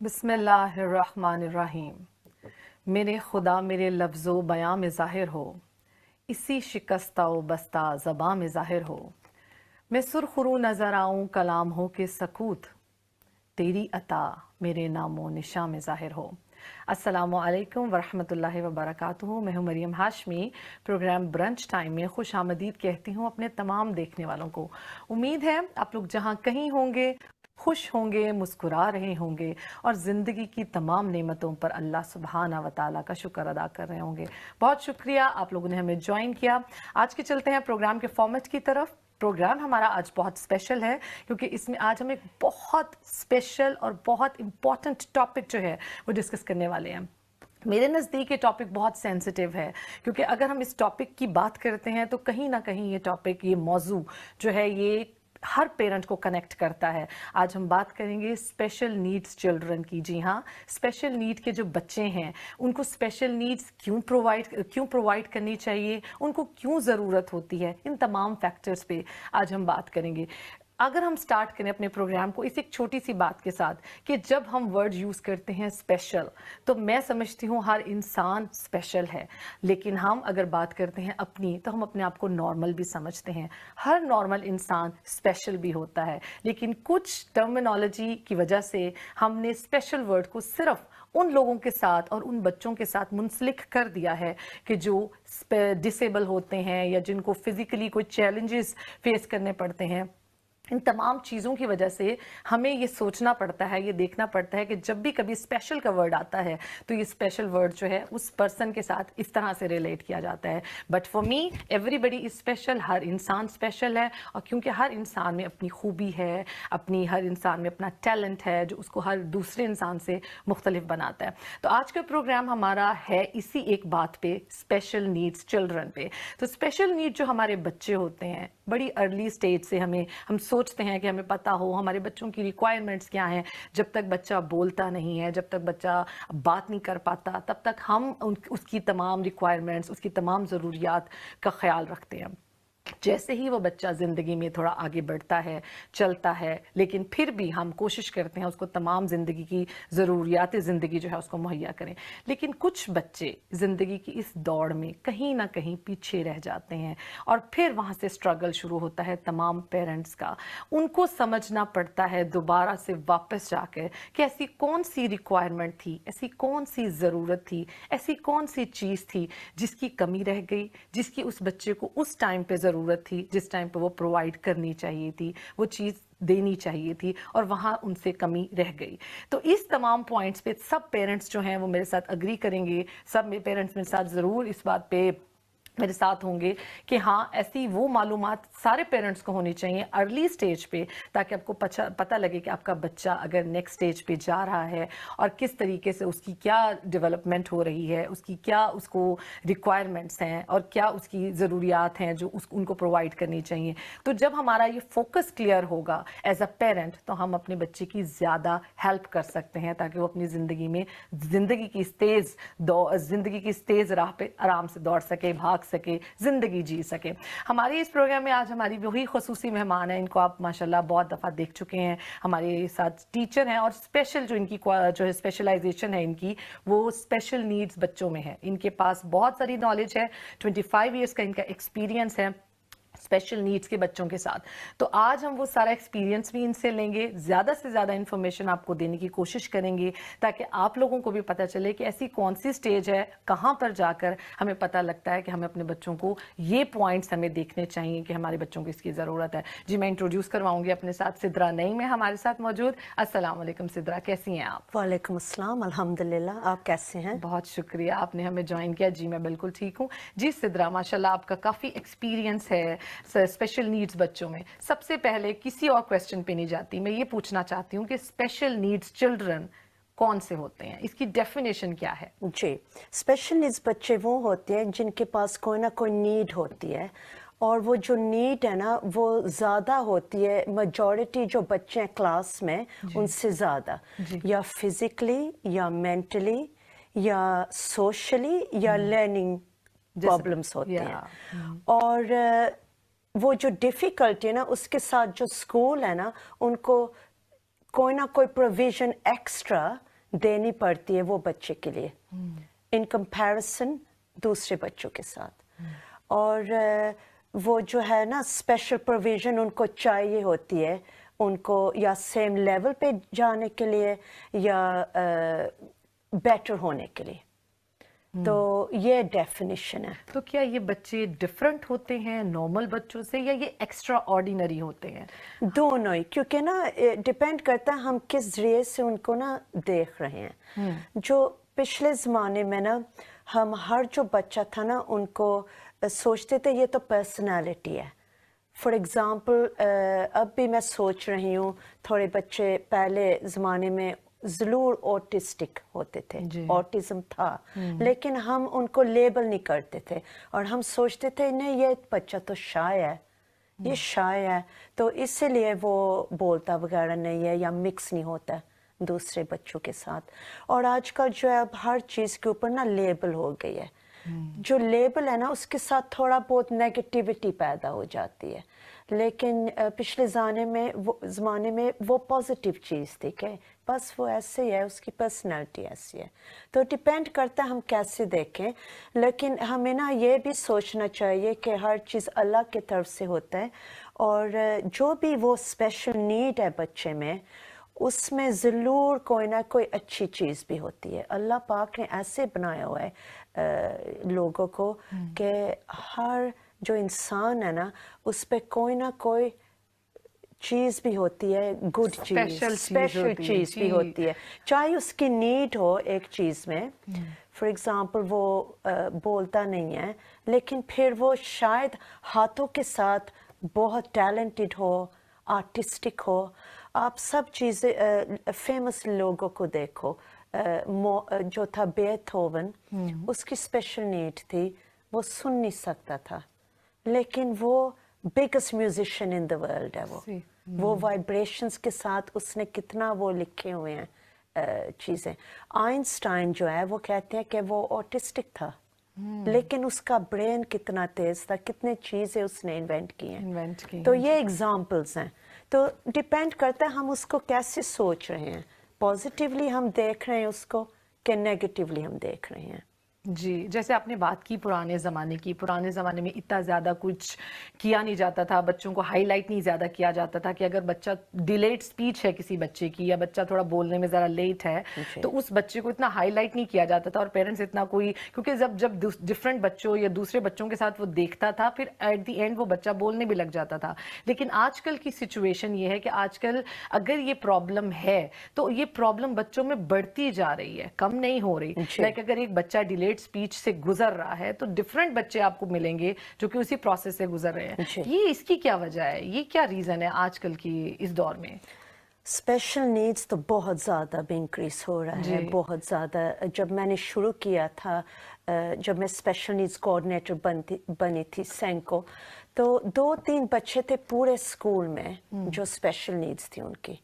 बिस्मिल्लाहिर्रहमानिर्रहीम। मेरे खुदा मेरे लफ्ज़ो बयां में ज़ाहिर हो, इसी शिकस्ता व बस्ता ज़बां में ज़ाहिर हो। मैं सुरखरू नज़र आऊँ कलाम हो के सकूत, तेरी अता मेरे नामो निशा में ज़ाहिर हो। अस्सलामु अलैकुम वरहमतुल्लाहि वबरकातुहू। मैं हूँ Maryam Hashmi. Programme brunch time में खुश आमदीद कहती हूँ अपने तमाम देखने वालों को। उम्मीद है आप लोग जहाँ कहीं होंगे खुश होंगे, मुस्कुरा रहे होंगे और ज़िंदगी की तमाम नेमतों पर अल्लाह सुब्हाना व तआला का शुक्र अदा कर रहे होंगे। बहुत शुक्रिया आप लोगों ने हमें ज्वाइन किया। आज के चलते हैं प्रोग्राम के फॉर्मेट की तरफ। प्रोग्राम हमारा आज बहुत स्पेशल है क्योंकि इसमें आज हम एक बहुत स्पेशल और बहुत इम्पॉर्टेंट टॉपिक जो है वो डिस्कस करने वाले हैं। मेरे नज़दीक ये टॉपिक बहुत सेंसिटिव है क्योंकि अगर हम इस टॉपिक की बात करते हैं तो कहीं ना कहीं ये टॉपिक, ये मौजू जो है ये हर पेरेंट को कनेक्ट करता है। आज हम बात करेंगे स्पेशल नीड्स चिल्ड्रन की। जी हाँ, स्पेशल नीड के जो बच्चे हैं उनको स्पेशल नीड्स क्यों प्रोवाइड करनी चाहिए, उनको क्यों ज़रूरत होती है, इन तमाम फैक्टर्स पे आज हम बात करेंगे। अगर हम स्टार्ट करें अपने प्रोग्राम को इस एक छोटी सी बात के साथ कि जब हम वर्ड यूज़ करते हैं स्पेशल, तो मैं समझती हूँ हर इंसान स्पेशल है, लेकिन हम अगर बात करते हैं अपनी तो हम अपने आप को नॉर्मल भी समझते हैं। हर नॉर्मल इंसान स्पेशल भी होता है, लेकिन कुछ टर्मिनोलॉजी की वजह से हमने स्पेशल वर्ड को सिर्फ उन लोगों के साथ और उन बच्चों के साथ मुंसलिक कर दिया है कि जो डिसेबल होते हैं या जिनको फिजिकली कोई चैलेंजेस फेस करने पड़ते हैं। इन तमाम चीज़ों की वजह से हमें ये सोचना पड़ता है, ये देखना पड़ता है कि जब भी कभी स्पेशल का वर्ड आता है तो ये स्पेशल वर्ड जो है उस पर्सन के साथ इस तरह से रिलेट किया जाता है। But for me everybody is special. हर इंसान स्पेशल है और क्योंकि हर इंसान में अपनी खूबी है, हर इंसान में अपना टैलेंट है जो उसको हर दूसरे इंसान से मुख्तलिफ बनाता है। तो आज का प्रोग्राम हमारा है इसी एक बात पे, स्पेशल नीड्स चिल्ड्रन पे। तो स्पेशल नीड जो हमारे बच्चे होते हैं बड़ी अर्ली स्टेज से हम सोचते हैं कि हमें पता हो हमारे बच्चों की रिक्वायरमेंट्स क्या हैं। जब तक बच्चा बोलता नहीं है, जब तक बच्चा बात नहीं कर पाता, तब तक हम उसकी तमाम रिक्वायरमेंट्स, उसकी तमाम ज़रूरियात का ख्याल रखते हैं। जैसे ही वो बच्चा ज़िंदगी में थोड़ा आगे बढ़ता है, चलता है, लेकिन फिर भी हम कोशिश करते हैं उसको तमाम ज़िंदगी की ज़रूरियात ज़िंदगी जो है उसको मुहैया करें। लेकिन कुछ बच्चे ज़िंदगी की इस दौड़ में कहीं ना कहीं पीछे रह जाते हैं और फिर वहाँ से स्ट्रगल शुरू होता है तमाम पेरेंट्स का। उनको समझना पड़ता है दोबारा से वापस जाकर कि ऐसी कौन सी रिक्वायरमेंट थी, ऐसी कौन सी ज़रूरत थी, ऐसी कौन सी चीज़ थी जिसकी कमी रह गई, जिसकी उस बच्चे को उस टाइम पे ज़रूरत थी, जिस टाइम पे वो प्रोवाइड करनी चाहिए थी, वो चीज़ देनी चाहिए थी और वहाँ उनसे कमी रह गई। तो इस तमाम पॉइंट्स पे सब पेरेंट्स जो हैं वो मेरे साथ अग्री करेंगे, सब पेरेंट्स मेरे साथ ज़रूर इस बात पे मेरे साथ होंगे कि हाँ, ऐसी वो मालूमात सारे पेरेंट्स को होनी चाहिए अर्ली स्टेज पे, ताकि आपको पता लगे कि आपका बच्चा अगर नेक्स्ट स्टेज पे जा रहा है और किस तरीके से उसकी क्या डेवलपमेंट हो रही है, उसकी क्या उसको रिक्वायरमेंट्स हैं और क्या उसकी ज़रूरियात हैं जो उनको प्रोवाइड करनी चाहिए। तो जब हमारा ये फोकस क्लियर होगा एज अ पेरेंट तो हम अपने बच्चे की ज़्यादा हेल्प कर सकते हैं ताकि वो अपनी ज़िंदगी में ज़िंदगी की इस तेज़ राह पे आराम से दौड़ सके, भाग सके, ज़िंदगी जी सके। हमारे इस प्रोग्राम में आज हमारी वही ख़ुसूसी मेहमान हैं, इनको आप माशाल्लाह बहुत दफ़ा देख चुके हैं। हमारे साथ टीचर हैं और स्पेशल जो है स्पेशलाइजेशन है इनकी, वो स्पेशल नीड्स बच्चों में है। इनके पास बहुत सारी नॉलेज है, 25 ईयर्स का इनका एक्सपीरियंस है स्पेशल नीड्स के बच्चों के साथ। तो आज हम वो सारा एक्सपीरियंस भी इनसे लेंगे, ज़्यादा से ज़्यादा इन्फॉर्मेशन आपको देने की कोशिश करेंगे ताकि आप लोगों को भी पता चले कि ऐसी कौन सी स्टेज है, कहाँ पर जाकर हमें पता लगता है कि हमें अपने बच्चों को ये पॉइंट्स हमें देखने चाहिए कि हमारे बच्चों को इसकी ज़रूरत है। जी, मैं इंट्रोड्यूस करवाऊंगी अपने साथ सिद्रा नईम है हमारे साथ मौजूद। अस्सलाम वालेकुम सिद्रा, कैसी हैं आप? वालेकुम अस्सलाम, अल्हम्दुलिल्लाह। आप कैसे हैं? बहुत शुक्रिया, आपने हमें ज्वाइन किया। जी मैं बिल्कुल ठीक हूँ। जी सिद्रा, माशाल्लाह आपका काफ़ी एक्सपीरियंस है स्पेशल नीड्स बच्चों में। सबसे पहले किसी और क्वेश्चन पे नहीं जाती, मैं ये पूछना चाहती हूँ कि स्पेशल नीड्स चिल्ड्रन कौन से होते हैं, इसकी डेफिनेशन क्या है? जी, स्पेशल नीड्स बच्चे वो होते हैं जिनके पास कोई ना कोई नीड होती है और वो जो नीड है ना वो ज़्यादा होती है मेजॉरिटी जो बच्चे हैं क्लास में उनसे ज़्यादा, या फिज़िकली या मेंटली या सोशली या लर्निंग प्रॉब्लम्स होती हैं। और वो जो डिफ़िकल्टी है ना उसके साथ जो स्कूल है ना उनको कोई ना कोई प्रोविज़न एक्स्ट्रा देनी पड़ती है वो बच्चे के लिए इन कंपैरिजन दूसरे बच्चों के साथ। और वो जो है ना स्पेशल प्रोविज़न उनको चाहिए होती है, उनको या सेम लेवल पे जाने के लिए या बेटर होने के लिए। तो ये डेफिनेशन है। तो क्या ये बच्चे डिफरेंट होते हैं नॉर्मल बच्चों से, या ये एक्स्ट्रा ऑर्डिनरी होते हैं? दोनों ही, क्योंकि ना डिपेंड करता है हम किस जरिए से उनको ना देख रहे हैं। जो पिछले ज़माने में ना हम हर जो बच्चा था ना उनको सोचते थे ये तो पर्सनालिटी है। फॉर एग्ज़ाम्पल अब भी मैं सोच रही हूँ थोड़े बच्चे पहले ज़माने में ज़रूर ऑटिस्टिक होते थे, ऑटिज़म था, लेकिन हम उनको लेबल नहीं करते थे और हम सोचते थे नहीं ये बच्चा तो शाय है, ये शाय है, तो इसीलिए वो बोलता वगैरह नहीं है या मिक्स नहीं होता दूसरे बच्चों के साथ। और आजकल जो है अब हर चीज़ के ऊपर ना लेबल हो गई है। जो लेबल है ना उसके साथ थोड़ा बहुत नेगेटिविटी पैदा हो जाती है, लेकिन पिछले ज़माने में वो पॉजिटिव चीज़ थी कि बस वो ऐसे ही है, उसकी पर्सनैलिटी ऐसी है। तो डिपेंड करता है हम कैसे देखें, लेकिन हमें ना ये भी सोचना चाहिए कि हर चीज़ अल्लाह की तरफ से होता है और जो भी वो स्पेशल नीड है बच्चे में उसमें ज़रूर कोई ना कोई अच्छी चीज़ भी होती है। अल्लाह पाक ने ऐसे बनाया हुआ है लोगों को कि हर जो इंसान है ना उस पे कोई ना कोई चीज़ भी होती है, गुड चीज़, स्पेशल चीज़ भी होती है, चाहे उसकी नीड हो एक चीज़ में। फॉर एग्ज़ाम्पल वो बोलता नहीं है लेकिन फिर वो शायद हाथों के साथ बहुत टैलेंटेड हो, आर्टिस्टिक हो। आप सब चीज़ें फेमस लोगों को देखो, जो था बेथोवन, उसकी स्पेशल नीड थी, वो सुन नहीं सकता था, लेकिन वो biggest musician in the world है। वो वाइब्रेशंस के साथ उसने कितना वो लिखे हुए हैं चीज़ें। आइंस्टाइन जो है वो कहते हैं कि वो ऑटिस्टिक था, लेकिन उसका ब्रेन कितना तेज था, कितने चीज़ें उसने इन्वेंट की हैं। तो ये एग्जाम्पल्स हैं। तो डिपेंड करता है हम उसको कैसे सोच रहे हैं, पॉजिटिवली हम देख रहे हैं उसको कि नेगेटिवली हम देख रहे हैं। जी, जैसे आपने बात की पुराने ज़माने में इतना ज़्यादा कुछ किया नहीं जाता था, बच्चों को हाईलाइट नहीं ज़्यादा किया जाता था कि अगर बच्चा डिलेड स्पीच है किसी बच्चे की या बच्चा थोड़ा बोलने में ज़रा लेट है तो उस बच्चे को इतना हाईलाइट नहीं किया जाता था और पेरेंट्स इतना कोई, क्योंकि जब डिफरेंट बच्चों या दूसरे बच्चों के साथ वो देखता था फिर एट द एंड वो बच्चा बोलने भी लग जाता था। लेकिन आजकल की सिचुएशन ये है कि आजकल अगर ये प्रॉब्लम है तो ये प्रॉब्लम बच्चों में बढ़ती जा रही है, कम नहीं हो रही। लाइक अगर एक बच्चा डिलेड स्पीच से गुजर रहा है तो डिफरेंट बच्चे आपको मिलेंगे जो कि उसी प्रोसेस से गुजर रहे हैं। ये इसकी क्या वजह है, ये क्या रीजन है आजकल की इस दौर में? स्पेशल नीड्स तो बहुत ज़्यादा इंक्रीज हो रहा है, बहुत ज़्यादा। जब मैंने शुरू किया था, जब मैं स्पेशल नीड्स कोऑर्डिनेटर बनी थी सैंको, तो 2-3 बच्चे थे पूरे स्कूल में जो स्पेशल नीड्स थी उनकी।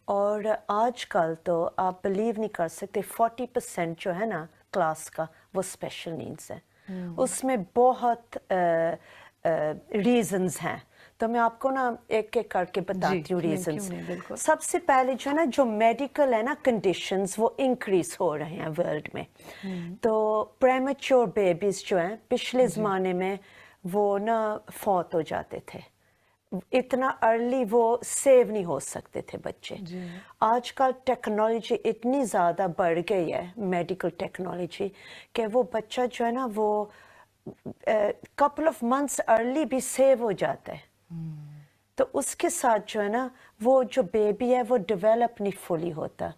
और आजकल तो आप बिलीव नहीं कर सकते 40% जो है ना क्लास का वो स्पेशल नीड्स है। उसमें बहुत रीजंस हैं, तो मैं आपको ना एक एक करके बताती हूँ रीजंस। सबसे पहले जो है ना जो मेडिकल है ना कंडीशंस वो इंक्रीज हो रहे हैं वर्ल्ड में। तो प्रेमेच्योर बेबीज जो हैं पिछले ज़माने में वो ना फौत हो जाते थे, इतना अर्ली वो सेव नहीं हो सकते थे बच्चे। आजकल टेक्नोलॉजी इतनी ज़्यादा बढ़ गई है, मेडिकल टेक्नोलॉजी, कि वो बच्चा जो है ना वो कपल ऑफ मंथ्स अर्ली भी सेव हो जाता है। तो उसके साथ जो है ना वो जो बेबी है वो डेवलप नहीं फुली होता।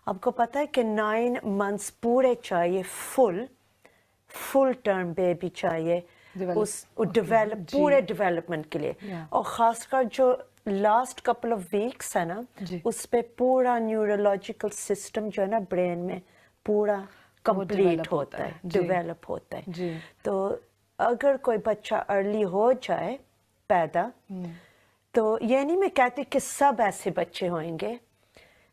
आपको पता है कि 9 मंथ्स पूरे चाहिए, फुल टर्म बेबी चाहिए उस डेवलप पूरे डेवलपमेंट के लिए। और ख़ासकर जो लास्ट कपल ऑफ वीक्स है ना उस पे पूरा न्यूरोलॉजिकल सिस्टम जो है ना ब्रेन में पूरा कंप्लीट होता है, डेवलप होता है। तो अगर कोई बच्चा अर्ली हो जाए पैदा, तो ये नहीं मैं कहती कि सब ऐसे बच्चे होंगे,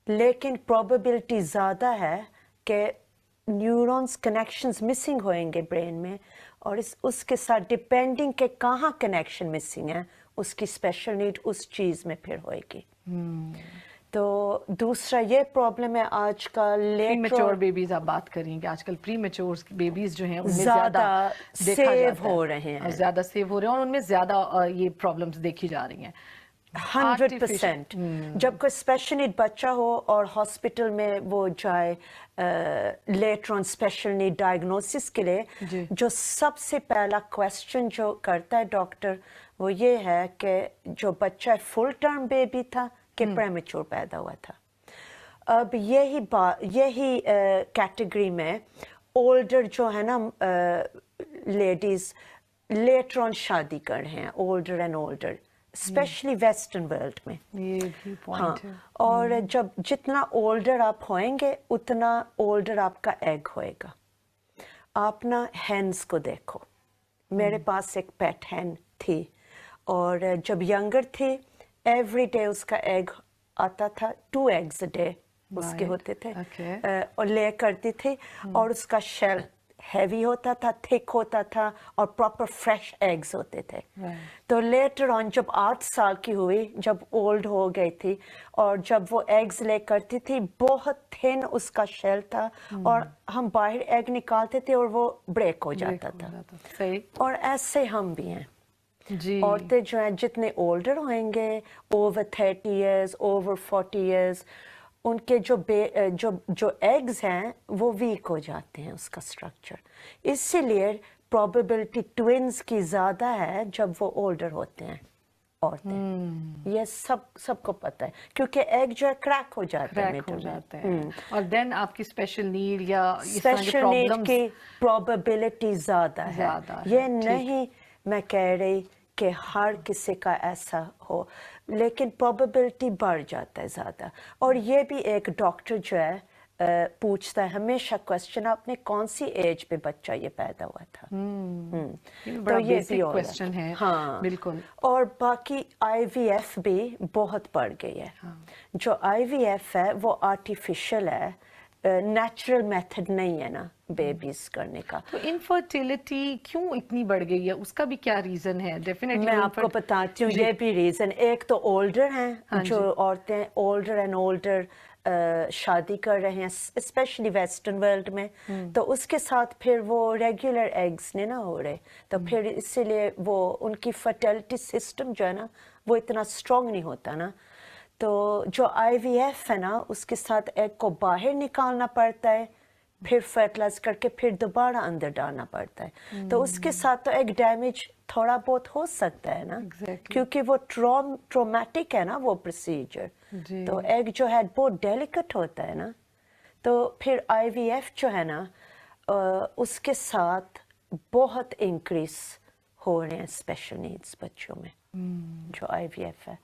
लेकिन प्रोबेबिलिटी ज़्यादा है कि न्यूरॉन्स कनेक्शंस मिसिंग होंगे ब्रेन में, और उसके साथ डिपेंडिंग के कहाँ कनेक्शन मिसिंग है उसकी स्पेशल नीड उस चीज़ में फिर होएगी। तो दूसरा ये प्रॉब्लम है आज का प्रीमेच्योर बेबीज आप बात करेंगे, आजकल प्रीमेच्योर बेबीज जो हैं उनमें ज्यादा देखा सेव जाता हो है, रहे हैं, ज्यादा सेव हो रहे हैं और उनमें ज्यादा ये प्रॉब्लम्स देखी जा रही हैं। 100%। जब कोई स्पेशल नीड बच्चा हो और हॉस्पिटल में वो जाए later on special need diagnosis के लिए, जो सबसे पहला क्वेश्चन जो करता है डॉक्टर वो ये है कि जो बच्चा फुल टर्म बेबी था कि प्रेमेच्योर पैदा हुआ था। अब यही कैटेगरी में ओल्डर जो है ना लेडीज लेटर ऑन शादी कर रहे हैं, older and older, specially western world में। ये भी पॉइंट है। और जब जितना ओल्डर आप होएंगे उतना ओल्डर आपका एग होएगा। आप ना हैंस को देखो, मेरे पास एक पेट हैन थी और जब यंगर थी एवरी डे उसका एग आता था, 2 eggs a day उसके होते थे। और ले करती थी और उसका शेल हैवी होता था, थिक होता था और प्रॉपर फ्रेश एग्स होते थे। तो लेटर ऑन जब 8 साल की हुई, जब ओल्ड हो गई थी और जब वो एग्स ले करती थी, बहुत थिन उसका शेल था और हम बाहर एग निकालते थे और वो ब्रेक हो जाता था। सही। और ऐसे हम भी हैं औरतें जो हैं, जितने ओल्डर होंगे, ओवर 30 years, ओवर 40 years, उनके जो एग्स हैं वो वीक हो जाते हैं, उसका स्ट्रक्चर। इसीलिए प्रोबेबिलिटी ट्विंस की ज़्यादा है जब वो ओल्डर होते हैं औरतें। ये सबको पता है क्योंकि एग जो है क्रैक हो जाते हैं। और देन आपकी स्पेशल नीड या स्पेशल नीड की प्रोबेबिलिटी ज़्यादा है। ये नहीं मैं कह रही कि हर किसी का ऐसा हो, लेकिन प्रोबेबिलिटी बढ़ जाता है ज़्यादा। और ये भी एक डॉक्टर जो है पूछता है हमेशा क्वेश्चन, आपने कौन सी एज पे बच्चा ये पैदा हुआ था। तो ये भी क्वेश्चन है। हाँ बिल्कुल। और बाकी IVF भी बहुत बढ़ गई है। जो IVF है वो आर्टिफिशियल है, नेचुरल मेथड नहीं है ना बेबीज करने का। तो इनफर्टिलिटी क्यों इतनी बढ़ गई है, उसका भी क्या रीजन है? डेफिनेटली मैं आपको बताती हूँ ये भी रीजन। एक तो ओल्डर हैं, जो औरतें ओल्डर एंड ओल्डर शादी कर रहे हैं, स्पेशली वेस्टर्न वर्ल्ड में, तो उसके साथ फिर वो रेगुलर एग्स नहीं ना हो रहे, तो फिर इसीलिए वो उनकी फर्टिलिटी सिस्टम जो है ना वो इतना स्ट्रॉन्ग नहीं होता ना। तो जो IVF है ना उसके साथ एग को बाहर निकालना पड़ता है, फिर फर्टिलाइज करके फिर दोबारा अंदर डालना पड़ता है। तो उसके साथ तो एग डैमेज थोड़ा बहुत हो सकता है ना, क्योंकि वो ट्रॉमेटिक है ना वो प्रोसीजर। तो एग जो है बहुत डेलिकेट होता है ना। तो फिर IVF जो है ना उसके साथ बहुत इंक्रीज हो रहे हैं स्पेशल नीड्स बच्चों में जो IVF है।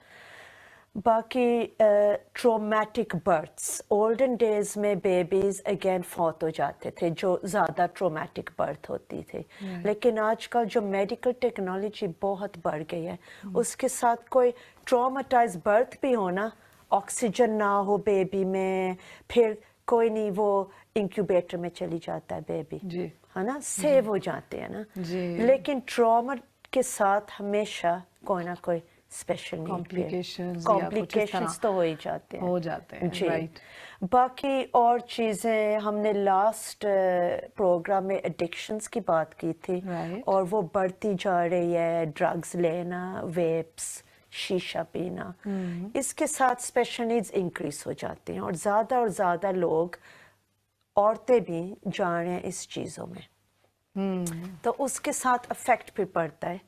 बाकी ट्रॉमेटिक बर्थ्स, ओल्डन डेज में बेबीज अगेन फौत हो जाते थे जो ज़्यादा ट्रॉमेटिक बर्थ होती थी। लेकिन आजकल जो मेडिकल टेक्नोलॉजी बहुत बढ़ गई है, उसके साथ कोई ट्रॉमेटाइज बर्थ भी होना, ऑक्सीजन ना हो बेबी में, फिर कोई नहीं वो इंक्यूबेटर में चली जाता है बेबी, है ना, सेव हो जाते हैं ना। लेकिन ट्रॉमा के साथ हमेशा कोई ना कोई स्पेशल कॉम्प्लिकेशंस तो हो ही जाते हैं जी। राइट। बाकी और चीज़ें हमने लास्ट प्रोग्राम में एडिक्शंस की बात की थी, और वो बढ़ती जा रही है, ड्रग्स लेना, वेप्स, शीशा पीना, इसके साथ स्पेशल नीड्स इंक्रीज हो जाते हैं और ज़्यादा लोग, औरतें भी जा रहे हैं इस चीज़ों में। तो उसके साथ अफेक्ट भी पड़ता है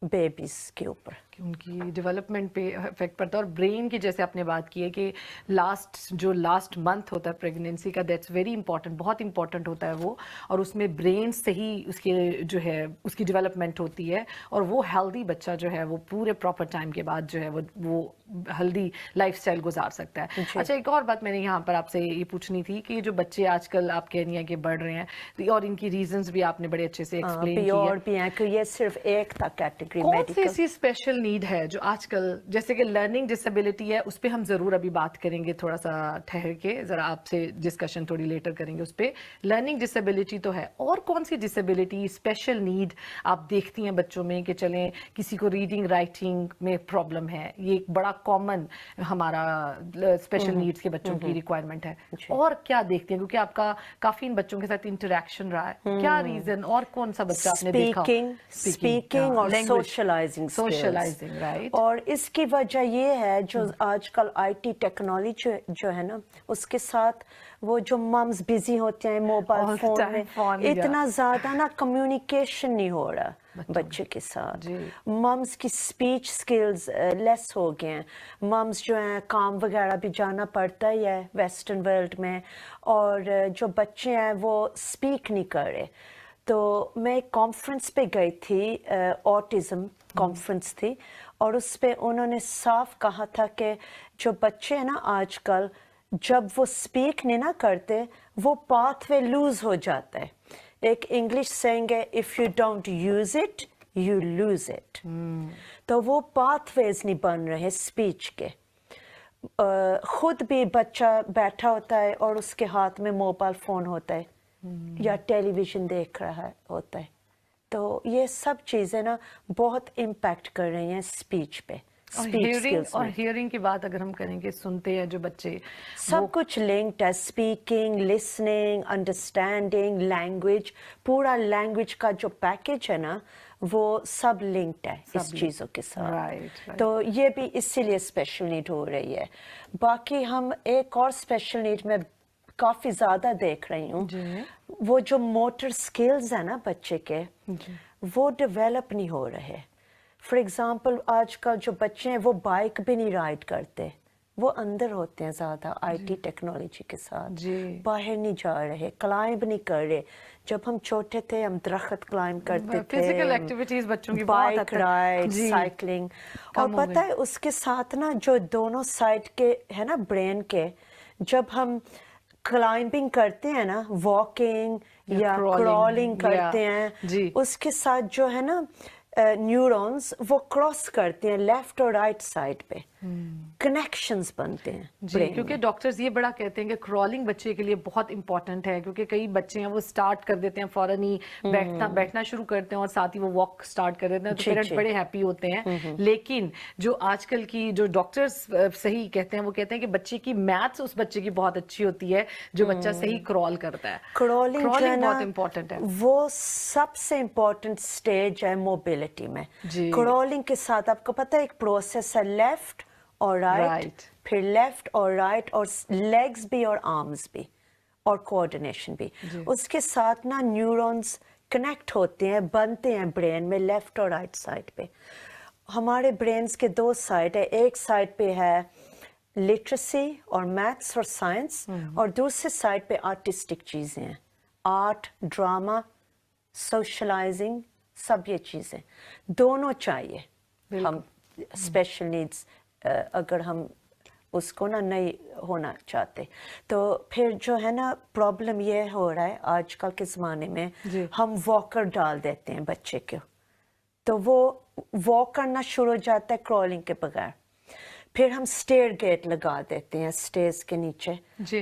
बेबीज के ऊपर, उनकी डेवलपमेंट पे इफेक्ट पड़ता है। और ब्रेन की जैसे आपने बात की है कि लास्ट मंथ होता है प्रेगनेंसी का, दैट्स वेरी इंपॉर्टेंट, बहुत इंपॉर्टेंट होता है वो, और उसमें ब्रेन से ही उसके जो है उसकी डेवलपमेंट होती है, और वो हेल्दी बच्चा जो है वो पूरे प्रॉपर टाइम के बाद जो है वो हेल्दी लाइफस्टाइल गुजार सकता है। अच्छा, एक और बात मैंने यहाँ पर आपसे ये पूछनी थी कि जो बच्चे आजकल आप कह रही हैं कि बढ़ रहे हैं, और इनकी रीजंस भी आपने बड़े अच्छे से एक्सप्लेन किए। और भी हैं कि ये सिर्फ एक था कैटेगरी, कौन सी ऐसी स्पेशल نیڈ ہے جو آج کل جیسے کہ لرننگ ڈسیبلٹی ہے, اس پہ ہم ضرور ابھی بات کریں گے تھوڑا سا ٹھہر کے, ذرا آپ سے ڈسکشن تھوڑی لیٹر کریں گے اس پہ. لرننگ ڈسیبلٹی تو ہے, اور کون سی ڈسیبلٹی اسپیشل نیڈ آپ دیکھتی ہیں بچوں میں کہ چلیں کسی کو ریڈنگ رائٹنگ میں پرابلم ہے, یہ ایک بڑا کامن ہمارا اسپیشل نیڈس کے بچوں کی ریکوائرمنٹ ہے, اور کیا دیکھتے ہیں کیونکہ آپ کا کافی ان بچوں کے ساتھ انٹریکشن رہا ہے, کیا ریزن اور کون سا بچہ آپ نے دیکھا؟ اسپیکنگ اور سوشلائزنگ رائٹ. اور اس کی وجہ یہ ہے جو آج کل آئی ٹی ٹیکنالوجی جو ہے نا اس کے ساتھ وہ جو ممز بزی ہوتے ہیں موبائل فون میں, اتنا زیادہ نا کمیونیکیشن نہیں ہو رہا بچے کے ساتھ. ممز کی اسپیچ سکلز لیس ہو گئے ہیں. ممز جو ہیں کام وغیرہ بھی جانا پڑتا ہی ہے ویسٹرن ورلڈ میں, اور جو بچے ہیں وہ اسپیک نہیں کر رہے. تو میں ایک کانفرنس پہ گئی تھی, آٹزم کانفرنس تھی, اور اس پہ انہوں نے صاف کہا تھا کہ جو بچے ہیں نا آج کل جب وہ اسپیک نہیں نہ کرتے وہ پاتھ وے لوز ہو جاتا ہے. ایک انگلش سینگ ہے, if you don't use it you lose it. تو وہ پاتھ ویز نہیں بن رہے اسپیچ کے. خود بھی بچہ بیٹھا ہوتا ہے اور اس کے ہاتھ میں موبائل فون ہوتا ہے یا ٹیلی ویژن دیکھ رہا ہوتا ہے. تو یہ سب چیزیں نا بہت امپیکٹ کر رہی ہیں اسپیچ پہ. اور ہیئرنگ کی بات اگر ہم کریں گے, سنتے ہیں جو بچے, سب کچھ لنکڈ ہے. اسپیکنگ, لسننگ, انڈرسٹینڈنگ, لینگویج, پورا لینگویج کا جو پیکج ہے نا وہ سب لنکڈ ہے اس چیزوں کے ساتھ. تو یہ بھی اسی لیے اسپیشل نیڈ ہو رہی ہے. باقی ہم ایک اور اسپیشل نیڈ میں کافی زیادہ دیکھ رہی ہوں, وہ جو موٹر سکلز ہیں نا بچے کے وہ ڈیولپ نہیں ہو رہے. فار ایگزامپل آج کل جو بچے ہیں وہ بائک بھی نہیں رائڈ کرتے, وہ اندر ہوتے ہیں زیادہ آئی ٹی ٹیکنالوجی کے ساتھ, باہر نہیں جا رہے, کلائمب نہیں کر رہے. جب ہم چھوٹے تھے ہم درخت کلائمب کرتے تھے, فزیکل ایکٹیویٹیز بچوں کی بائک رائڈ, سائیکلنگ. اور پتہ ہے اس کے ساتھ نا جو دونوں سائڈ کے ہے نا برین کے, جب ہم کلائمبنگ کرتے ہیں نا, واکنگ یا کرالنگ کرتے ہیں, اس کے ساتھ جو ہے نا نیورونز وہ کراس کرتے ہیں لیفٹ اور رائٹ سائڈ پہ, کنیکشنز بنتے ہیں. کیونکہ ڈاکٹرز یہ بڑا کہتے ہیں کہ کرالنگ بچے کے لیے بہت امپورٹنٹ ہے, کیونکہ کئی بچے ہیں وہ سٹارٹ کر دیتے ہیں فوراً ہی بیٹھنا شروع کرتے ہیں اور ساتھ ہی وہ واک سٹارٹ کر دیتے ہیں, تو پیرنٹس بڑے ہیپی ہوتے ہیں. لیکن جو آج کل کی جو ڈاکٹرز صحیح کہتے ہیں وہ کہتے ہیں کہ بچے کی میتھس اس بچے کی بہت اچھی ہوتی ہے جو بچہ صحیح کرال کرتا ہے. کرالنگ بہت امپورٹنٹ ہے, وہ سب سے امپورٹنٹ سٹیج ہے موبلٹی میں. کرالنگ کے ساتھ آپ کو پتہ ہے ایک پروسیس ہے, لیفٹ اور رائٹ, پھر لیفٹ اور رائٹ, اور لیگز بھی اور آرمز بھی, اور کوآرڈینیشن بھی. اس کے ساتھ نا نیورونز کنیکٹ ہوتے ہیں, بنتے ہیں برین میں لیفٹ اور رائٹ سائڈ پہ. ہمارے برینز کے دو سائڈ ہے, ایک سائڈ پہ ہے لٹریسی اور میتھس اور سائنس, اور دوسرے سائڈ پہ آرٹسٹک چیزیں ہیں, آرٹ, ڈراما, سوشلائزنگ, سب یہ چیزیں دونوں چاہیے. ہم اسپیشل نیڈس اگر ہم اس کو نا نہیں ہونا چاہتے, تو پھر جو ہے نا پرابلم یہ ہو رہا ہے آج کل کے زمانے میں, ہم واکر ڈال دیتے ہیں بچے کو, تو وہ واک کرنا شروع ہو جاتا ہے کرالنگ کے بغیر. پھر ہم سٹیئر گیٹ لگا دیتے ہیں سٹیئرز کے نیچے,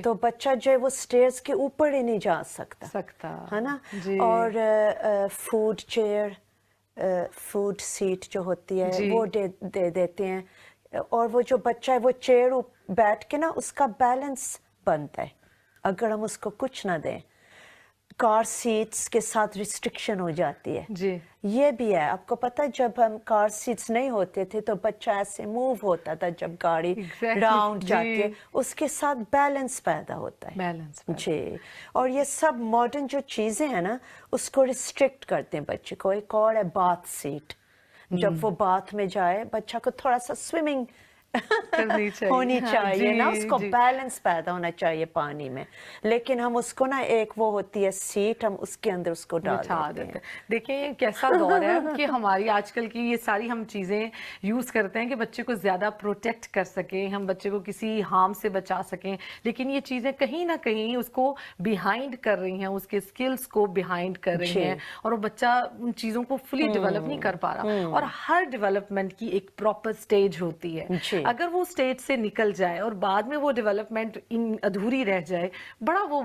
تو بچہ جو ہے وہ سٹیئرز کے اوپر ہی نہیں جا سکتا ہے نا. اور فوڈ چیئر, فوڈ سیٹ جو ہوتی ہے وہ دے دیتے ہیں, اور وہ جو بچہ ہے وہ چیئر بیٹھ کے نا اس کا بیلنس بنتا ہے اگر ہم اس کو کچھ نہ دیں. کار سیٹس کے ساتھ ریسٹرکشن ہو جاتی ہے. یہ بھی ہے, آپ کو پتہ ہے جب ہم کار سیٹس نہیں ہوتے تھے تو بچہ ایسے موو ہوتا تھا, جب گاڑی راؤنڈ جاتی ہے اس کے ساتھ بیلنس پیدا ہوتا ہے. جی, اور یہ سب ماڈرن جو چیزیں ہیں نا اس کو ریسٹرکٹ کرتے ہیں بچے کو. ایک اور ہے باتھ سیٹ, جب وہ باتھ میں جائے بچہ کو تھوڑا سا سوئمنگ करनी चाहिए, होनी हाँ, चाहिए ना, जी, उसको जी। बैलेंस पैदा होना चाहिए पानी में। लेकिन हम उसको ना, एक वो होती है सीट, हम उसके अंदर उसको डाल बिठा देते देते हैं। हैं। देखिए ये कैसा दौर है कि हमारी आजकल की ये सारी हम चीज़ें यूज़ करते हैं कि बच्चे को ज़्यादा प्रोटेक्ट कर सकें, हम बच्चे को किसी हार्म से बचा सकें, लेकिन ये चीज़ें कहीं ना कहीं उसको बिहाइंड कर रही हैं, उसके स्किल्स को बिहाइंड कर रही जी। हैं, और वो बच्चा उन चीज़ों को फुली डेवलप नहीं कर पा रहा। और हर डेवलपमेंट की एक प्रॉपर स्टेज होती है। जी। अगर वो स्टेज से निकल जाए और बाद में वो डेवलपमेंट अधूरी रह जाए, बड़ा वो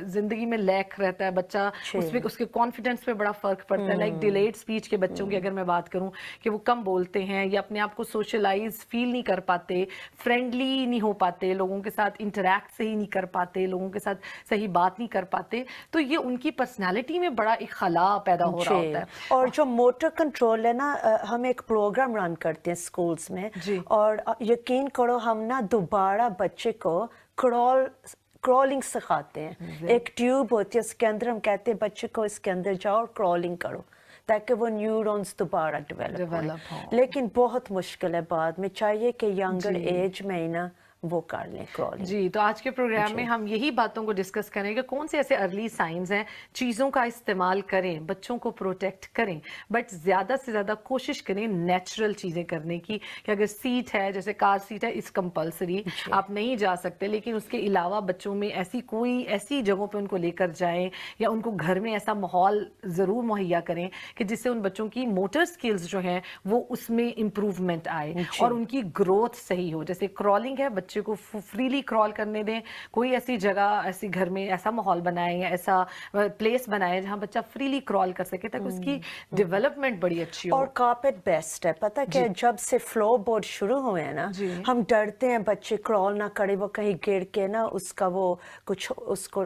जिंदगी में लैक रहता है बच्चा, जी। उसमें उसके कॉन्फिडेंस पे बड़ा फर्क पड़ता है। लाइक डिलेड स्पीच के बच्चों की अगर मैं बात करूं कि वो कम बोलते हैं या अपने आप को सोशलाइज फील नहीं कर पाते, फ्रेंडली नहीं हो पाते, लोगों के साथ इंटरेक्ट सही नहीं कर पाते, लोगों के साथ सही बात नहीं कर पाते, तो ये उनकी पर्सनालिटी में बड़ा एक खला पैदा हो रहा होता है। और जो मोटर कंट्रोल है ना, हम एक प्रोग्राम रन करते हैं स्कूल्स में, जी। और यकीन करो हम ना दोबारा बच्चे को क्रॉलिंग सिखाते हैं। एक ट्यूब होती है, उसके अंदर हम कहते हैं बच्चे को इसके अंदर जाओ और क्रॉलिंग करो, ताकि वो न्यूरॉन्स दोबारा डेवलप हो। लेकिन बहुत मुश्किल है, बाद में चाहिए कि यंगर जी। एज में ही ना वो कर लें क्रॉलिंग। जी, तो आज के प्रोग्राम में हम यही बातों को डिस्कस करेंगे, कौन से ऐसे अर्ली साइंस हैं, चीज़ों का इस्तेमाल करें, बच्चों को प्रोटेक्ट करें, बट ज़्यादा से ज़्यादा कोशिश करें नेचुरल चीज़ें करने की। कि अगर सीट है, जैसे कार सीट है, इस कंपलसरी, आप नहीं जा सकते, लेकिन उसके अलावा बच्चों में ऐसी जगहों पे उनको लेकर जाएं, या उनको घर में ऐसा माहौल ज़रूर मुहैया करें कि जिससे उन बच्चों की मोटर स्किल्स जो हैं वो उसमें इम्प्रूवमेंट आए और उनकी ग्रोथ सही हो। जैसे क्रॉलिंग है, बच्चे को फ्रीली क्रॉल करने दें, कोई ऐसी जगह, ऐसी घर में ऐसा माहौल बनाएं या ऐसा प्लेस बनाएं जहां बच्चा फ्रीली क्रॉल कर सके, ताकि उसकी डेवलपमेंट बड़ी अच्छी हो। और कारपेट बेस्ट है, पता क्या, जब से फ्लोर बोर्ड शुरू हुए हैं ना, हम डरते हैं बच्चे क्रॉल ना करे, वो कहीं गिर के ना उसका वो कुछ उसको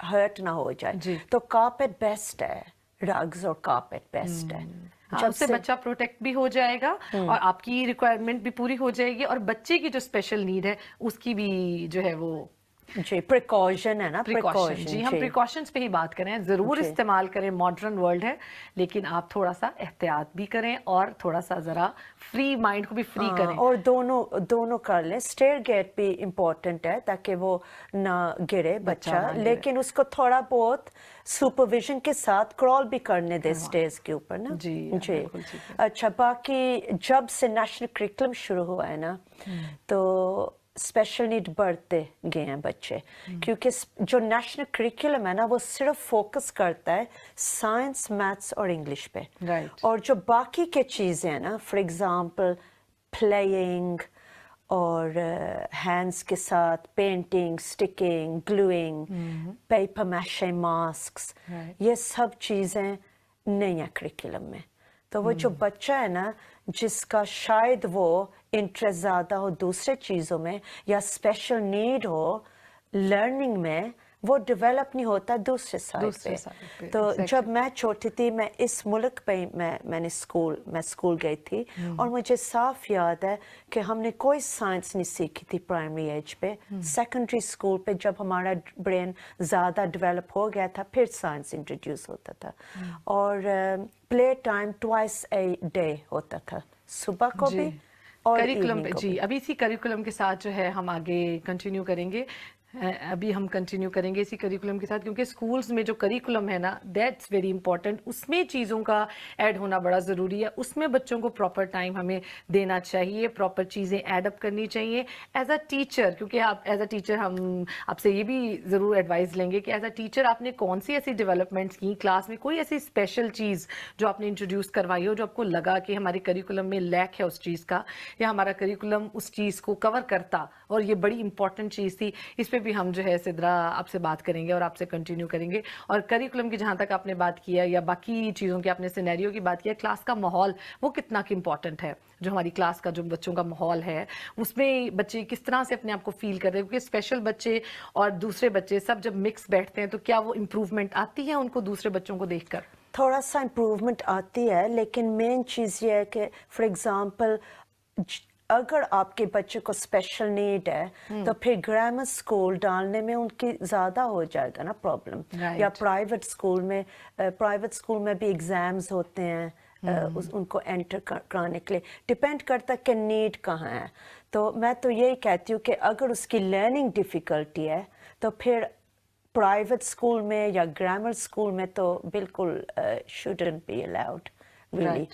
हर्ट ना हो जाए। तो कारपेट बेस्ट है, रग्स और कारपेट बेस्ट है। हाँ, उससे बच्चा प्रोटेक्ट भी हो जाएगा और आपकी रिक्वायरमेंट भी पूरी हो जाएगी, और बच्चे की जो स्पेशल नीड है उसकी भी जो है वो जी प्रिकॉशन है ना, प्रिकॉशन। जी, हम प्रिकॉशंस पे ही बात करें, जरूर इस्तेमाल करें, मॉडर्न वर्ल्ड है, लेकिन आप थोड़ा सा एहतियात भी करें और थोड़ा सा जरा फ्री माइंड को भी फ्री करें। और दोनों कर लें। स्टेयर गेट भी इम्पोर्टेंट है ताकि वो ना गिरे बच्चा, लेकिन उसको थोड़ा बहुत सुपरविजन के साथ क्रॉल भी करने दे स्टेयर्स के ऊपर ना। जी। अच्छा, बाकी जब से नेशनल करिकुलम शुरू हुआ है ना, तो स्पेशल नीड बढ़ते गए हैं बच्चे, क्योंकि जो नेशनल करिकुलम है ना, वो सिर्फ फोकस करता है साइंस, मैथ्स और इंग्लिश पे। और जो बाकी के चीज़ें हैं ना, फॉर एग्जांपल प्लेइंग और हैंड्स के साथ painting, sticking, gluing, paper mache masks, ये सब चीज़ें नहीं है करिकुलम में। तो वो जो बच्चा है ना, जिसका शायद वो इंटरेस्ट ज़्यादा हो दूसरे चीज़ों में या स्पेशल नीड हो लर्निंग में, वो डेवलप नहीं होता दूसरे साइड पे। तो जब मैं छोटी थी, मैं इस मुल्क पे मैं स्कूल गई थी, और मुझे साफ याद है कि हमने कोई साइंस नहीं सीखी थी प्राइमरी एज पे। सेकेंडरी स्कूल पे जब हमारा ब्रेन ज़्यादा डेवलप हो गया था, फिर साइंस इंट्रोड्यूस होता था। और play time twice a day होता था, सुबह को भी और करिकुलम पे। जी, अभी इसी करिकुलम के साथ जो है हम आगे कंटिन्यू करेंगे। अभी हम कंटिन्यू करेंगे इसी करिकुलम के साथ, क्योंकि स्कूल्स में जो करिकुलम है ना, दैट्स वेरी इंपॉर्टेंट। उसमें चीज़ों का ऐड होना बड़ा ज़रूरी है, उसमें बच्चों को प्रॉपर टाइम हमें देना चाहिए, प्रॉपर चीज़ें ऐड अप करनी चाहिए एज अ टीचर। क्योंकि आप एज अ टीचर, हम आपसे ये भी ज़रूर एडवाइस लेंगे कि एज अ टीचर आपने कौन सी ऐसी डेवलपमेंट्स की क्लास में, कोई ऐसी स्पेशल चीज़ जो आपने इंट्रोड्यूस करवाई हो, जो आपको लगा कि हमारे करिकुलम में लैक है उस चीज़ का, या हमारा करिकुलम उस चीज़ को कवर करता और ये बड़ी इंपॉर्टेंट चीज़ थी। इस पर भी हम जो है सिद्रा आपसे बात करेंगे और आपसे कंटिन्यू करेंगे। और करिकुलम की जहाँ तक आपने बात किया, या बाकी चीज़ों की आपने सिनेरियो की बात किया, क्लास का माहौल वो कितना इंपॉर्टेंट है। जो हमारी क्लास का जो बच्चों का माहौल है, उसमें बच्चे किस तरह से अपने आप को फील कर रहे हैं, क्योंकि स्पेशल बच्चे और दूसरे बच्चे सब जब मिक्स बैठते हैं, तो क्या वो इम्प्रूवमेंट आती है उनको दूसरे बच्चों को देखकर? थोड़ा सा इम्प्रूवमेंट आती है, लेकिन मेन चीज़ ये है कि फॉर एग्जांपल अगर आपके बच्चे को स्पेशल नीड है, तो फिर ग्रामर स्कूल डालने में उनकी ज़्यादा हो जाएगा ना प्रॉब्लम। या प्राइवेट स्कूल में भी एग्ज़ाम्स होते हैं, उनको एंटर कराने के लिए डिपेंड करता है कि नीड कहाँ है। तो मैं तो यही कहती हूँ कि अगर उसकी लर्निंग डिफ़िकल्टी है तो फिर प्राइवेट स्कूल में या ग्रामर स्कूल में तो बिल्कुल शुडंट बी अलाउड रियली।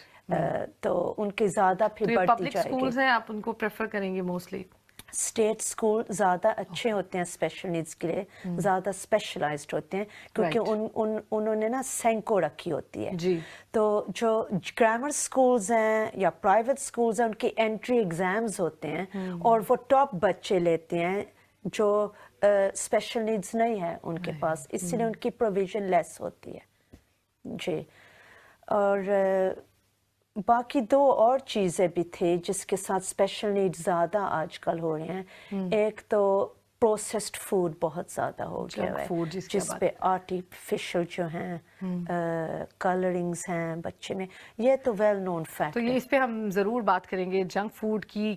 तो उनकी ज़्यादा फिर तो ये बढ़ती पब्लिक जाएगी। स्कूल्स हैं, आप उनको प्रेफर करेंगे मोस्टली? स्टेट स्कूल ज़्यादा अच्छे होते हैं स्पेशल नीड्स के लिए, ज़्यादा स्पेशलाइज्ड होते हैं क्योंकि उन्होंने ना सेंको रखी होती है जी। तो जो ग्रामर स्कूल्स हैं या प्राइवेट स्कूल्स हैं उनकी एंट्री एग्ज़ाम्स होते हैं और वो टॉप बच्चे लेते हैं जो स्पेशल नीड्स नहीं है उनके पास, इसलिए उनकी प्रोविज़न लेस होती है जी। और बाकी दो और चीज़ें भी थी जिसके साथ स्पेशल नीड्स ज़्यादा आजकल हो रहे हैं। एक तो प्रोसेस्ड फूड बहुत ज़्यादा हो गया है जिस पे आर्टिफिशियल जो हैं कलरिंग्स हैं बच्चे में, ये तो वेल नोन फैक्ट तो ये इस पे हम ज़रूर बात करेंगे जंक फूड की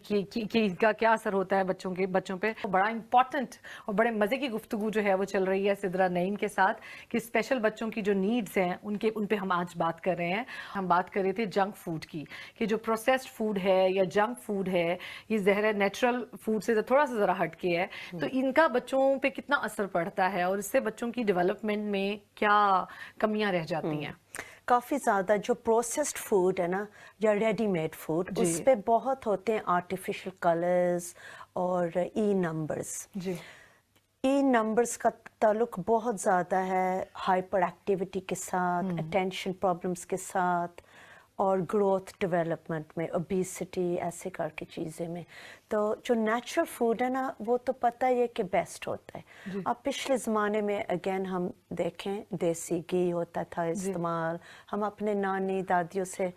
इनका क्या असर होता है बच्चों पे। बड़ा इंपॉर्टेंट और बड़े मज़े की गुफ्तगू जो है वो चल रही है सिद्रा नईम के साथ कि स्पेशल बच्चों की जो नीड्स हैं उन पे हम आज बात कर रहे हैं। हम बात कर रहे थे जंक फूड की कि जो प्रोसेस्ड फूड है या जंक फूड है ये ज़हर नेचुरल फूड से थोड़ा सा ज़रा हट के है, तो इनका बच्चों पे कितना असर पड़ता है और इससे बच्चों की डेवलपमेंट में क्या कमियां रह जाती हैं? काफ़ी ज़्यादा जो प्रोसेस्ड फूड है ना या रेडीमेड फूड उस पे बहुत होते हैं आर्टिफिशियल कलर्स और ई नंबर्स। जी। ई नंबर्स का ताल्लुक बहुत ज़्यादा है हाइपर एक्टिविटी के साथ, अटेंशन प्रॉब्लम्स के साथ और ग्रोथ डेवलपमेंट में, ओबेसिटी ऐसे करके चीज़ें में। तो जो नेचुरल फूड है ना वो तो पता ही है कि बेस्ट होता है। अब पिछले ज़माने में अगेन हम देखें देसी घी होता था इस्तेमाल, हम अपने नानी दादियों से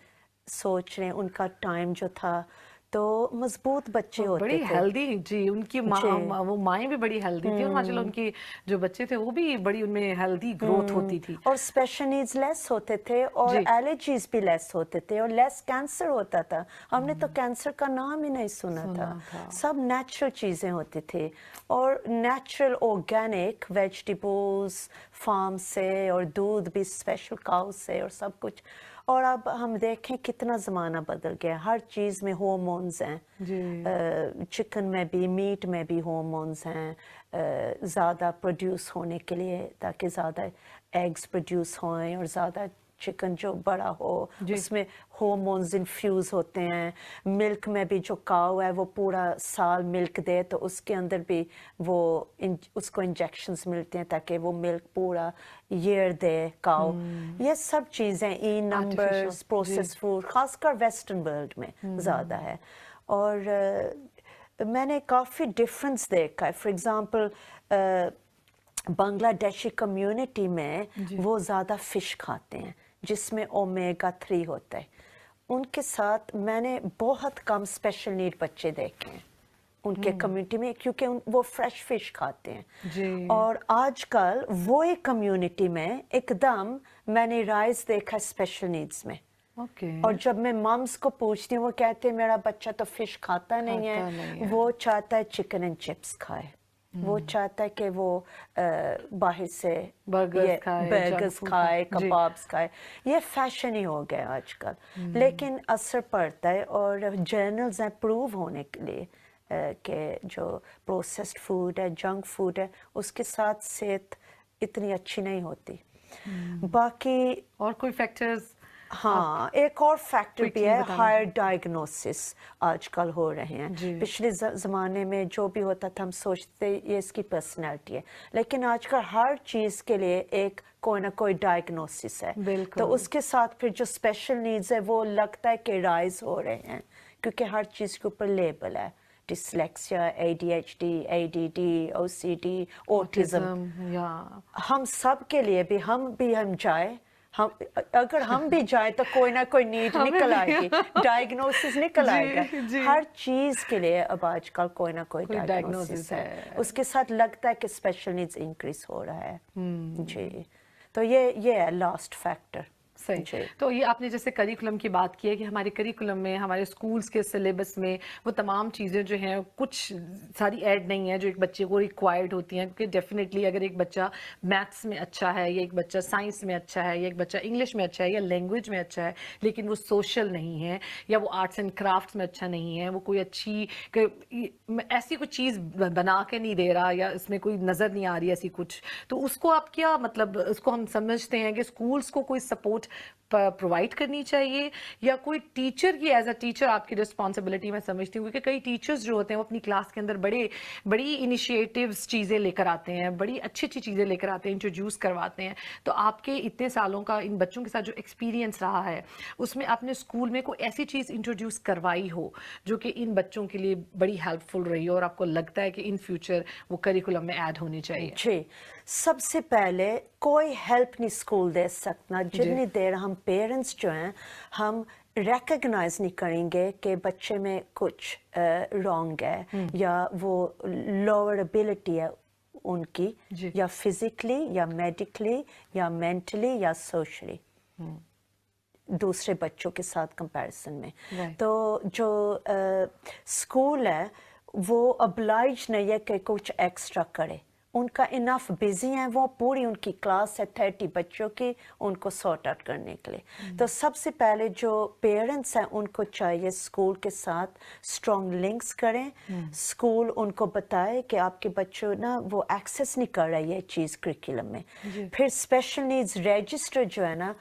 सोच रहे हैं उनका टाइम जो था तो मजबूत बच्चे होते बड़ी थे, हेल्दी जी। उनकी वो माएँ भी बड़ी हेल्दी थी और माशाल्लाह उनकी जो बच्चे थे वो भी बड़ी उनमें हेल्दी ग्रोथ होती थी और स्पेशल नीड्स लेस होते थे और एलर्जीज भी लेस होते थे और लेस कैंसर होता था। हमने तो कैंसर का नाम ही नहीं सुना था। सब नेचुरल चीज़ें होती थी और नेचुरल ऑर्गेनिक वेजिटेबल्स फार्म से और दूध भी स्पेशल काउ से और सब कुछ। और अब हम देखें कितना ज़माना बदल गया, हर चीज़ में हार्मोन्स हैं, चिकन में भी मीट में भी हार्मोन्स हैं ज़्यादा प्रोड्यूस होने के लिए ताकि ज़्यादा एग्स प्रोड्यूस होएं और ज़्यादा चिकन जो बड़ा हो उसमें हार्मोन्स इन्फ्यूज़ होते हैं। मिल्क में भी जो काऊ है वो पूरा साल मिल्क दे तो उसके अंदर भी वो उसको इंजेक्शंस मिलते हैं ताकि वो मिल्क पूरा ईयर दे काऊ। ये सब चीज़ें ई नंबर्स प्रोसेस फूड खासकर वेस्टर्न वर्ल्ड में ज़्यादा है। और मैंने काफ़ी डिफरेंस देखा है। फॉर एग्ज़ाम्पल बांग्लादेशी कम्युनिटी में वो ज़्यादा फ़िश खाते हैं जिसमें ओमेगा 3 होता है। उनके साथ मैंने बहुत कम स्पेशल नीड बच्चे देखे हैं उनके कम्युनिटी में क्योंकि वो फ्रेश फिश खाते हैं। और आजकल वो एक कम्युनिटी में एकदम मैंने राइज देखा स्पेशल नीड्स में। और जब मैं मम्स को पूछती हूँ वो कहते हैं मेरा बच्चा तो फिश खाता नहीं है, वो चाहता है चिकन एंड चिप्स खाए, वो चाहता है कि वो बाहर से बर्गर्स खाए कबाब्स खाए। ये फैशन ही हो गया आजकल, लेकिन असर पड़ता है और जर्नल्स हैं प्रूव होने के लिए कि जो प्रोसेस्ड फूड है जंक फूड है उसके साथ सेहत इतनी अच्छी नहीं होती। बाकी और कोई फैक्टर्स? हाँ, एक और फैक्टर भी है, हायर डायग्नोसिस आजकल हो रहे हैं। पिछले ज़माने में जो भी होता था हम सोचते ये इसकी पर्सनैलिटी है, लेकिन आजकल हर चीज़ के लिए एक कोई ना कोई डायग्नोसिस है। तो उसके साथ फिर जो स्पेशल नीड्स है वो लगता है कि राइज हो रहे हैं क्योंकि हर चीज़ के ऊपर लेबल है, dyslexia, ADHD, ADD, OCD, autism. हम सब के लिए भी हम जाए अगर हम भी जाए तो कोई ना कोई नीड निकल आएगी, डायग्नोसिस निकल आएगा। हर चीज़ के लिए अब आजकल कोई ना कोई डायग्नोसिस है। उसके साथ लगता है कि स्पेशल नीड्स इंक्रीज हो रहा है जी। तो ये है लास्ट फैक्टर। صحیح. تو یہ آپ نے جیسے کریکولم کی بات کی ہے کہ ہمارے کریکولم میں ہمارے سکولز کے سلیبس میں وہ تمام چیزیں جو ہیں کچھ ساری ایڈ نہیں ہیں جو ایک بچے کو ریکوائرڈ ہوتی ہیں, کیونکہ ڈیفینیٹلی اگر ایک بچہ میتھس میں اچھا ہے یا ایک بچہ سائنس میں اچھا ہے یا ایک بچہ انگلش میں اچھا ہے یا لینگویج میں اچھا ہے لیکن وہ سوشل نہیں ہے یا وہ آرٹس اینڈ کرافٹس میں اچھا نہیں ہے, وہ کوئی اچھی ایسی کوئی چیز بنا کے نہیں دے رہا یا اس میں کوئی نظر نہیں آ رہی ایسی کچھ, تو اس کو آپ کیا مطلب اس کو ہم سمجھتے ہیں کہ اسکولس کو کوئی سپورٹ پرووائڈ کرنی چاہیے یا کوئی ٹیچر کی ایز اے ٹیچر آپ کی رسپانسبلٹی میں سمجھتی ہوں, کیونکہ کئی ٹیچرز جو ہوتے ہیں وہ اپنی کلاس کے اندر بڑی انیشیٹیوز چیزیں لے کر آتے ہیں, بڑی اچھی اچھی چیزیں لے کر آتے ہیں, انٹروڈیوس کرواتے ہیں. تو آپ کے اتنے سالوں کا ان بچوں کے ساتھ جو ایکسپیرینس رہا ہے اس میں آپ نے اسکول میں کوئی ایسی چیز انٹروڈیوس کروائی ہو جو کہ ان بچوں کے لیے بڑی ہیلپ فل رہی ہو اور آپ کو لگتا ہے کہ ان فیوچر وہ کریکولم میں ایڈ ہونی چاہیے؟ جی, سب سے پہلے کوئی ہیلپ نہیں اسکول دے سکتا جتنی دیر ہم پیرنٹس جو ہیں ہم ریکگنائز نہیں کریں گے کہ بچے میں کچھ رانگ ہے یا وہ لوور ایبلٹی ہے ان کی, یا فزیکلی یا میڈیکلی یا مینٹلی یا سوشلی دوسرے بچوں کے ساتھ کمپیریزن میں. تو جو اسکول ہے وہ ابلائج نہیں ہے کہ کچھ ایکسٹرا کرے, ان کا انف بزی ہیں, وہ پوری ان کی کلاس ہے 30 بچوں کی ان کو سارٹ آؤٹ کرنے کے لیے. تو سب سے پہلے جو پیرنٹس ہیں ان کو چاہیے اسکول کے ساتھ اسٹرانگ لنکس کریں, اسکول ان کو بتائے کہ آپ کے بچوں نا وہ ایکسیس نہیں کر رہے یہ چیز کریکولم میں. پھر اسپیشل نیڈز رجسٹر جو ہے نا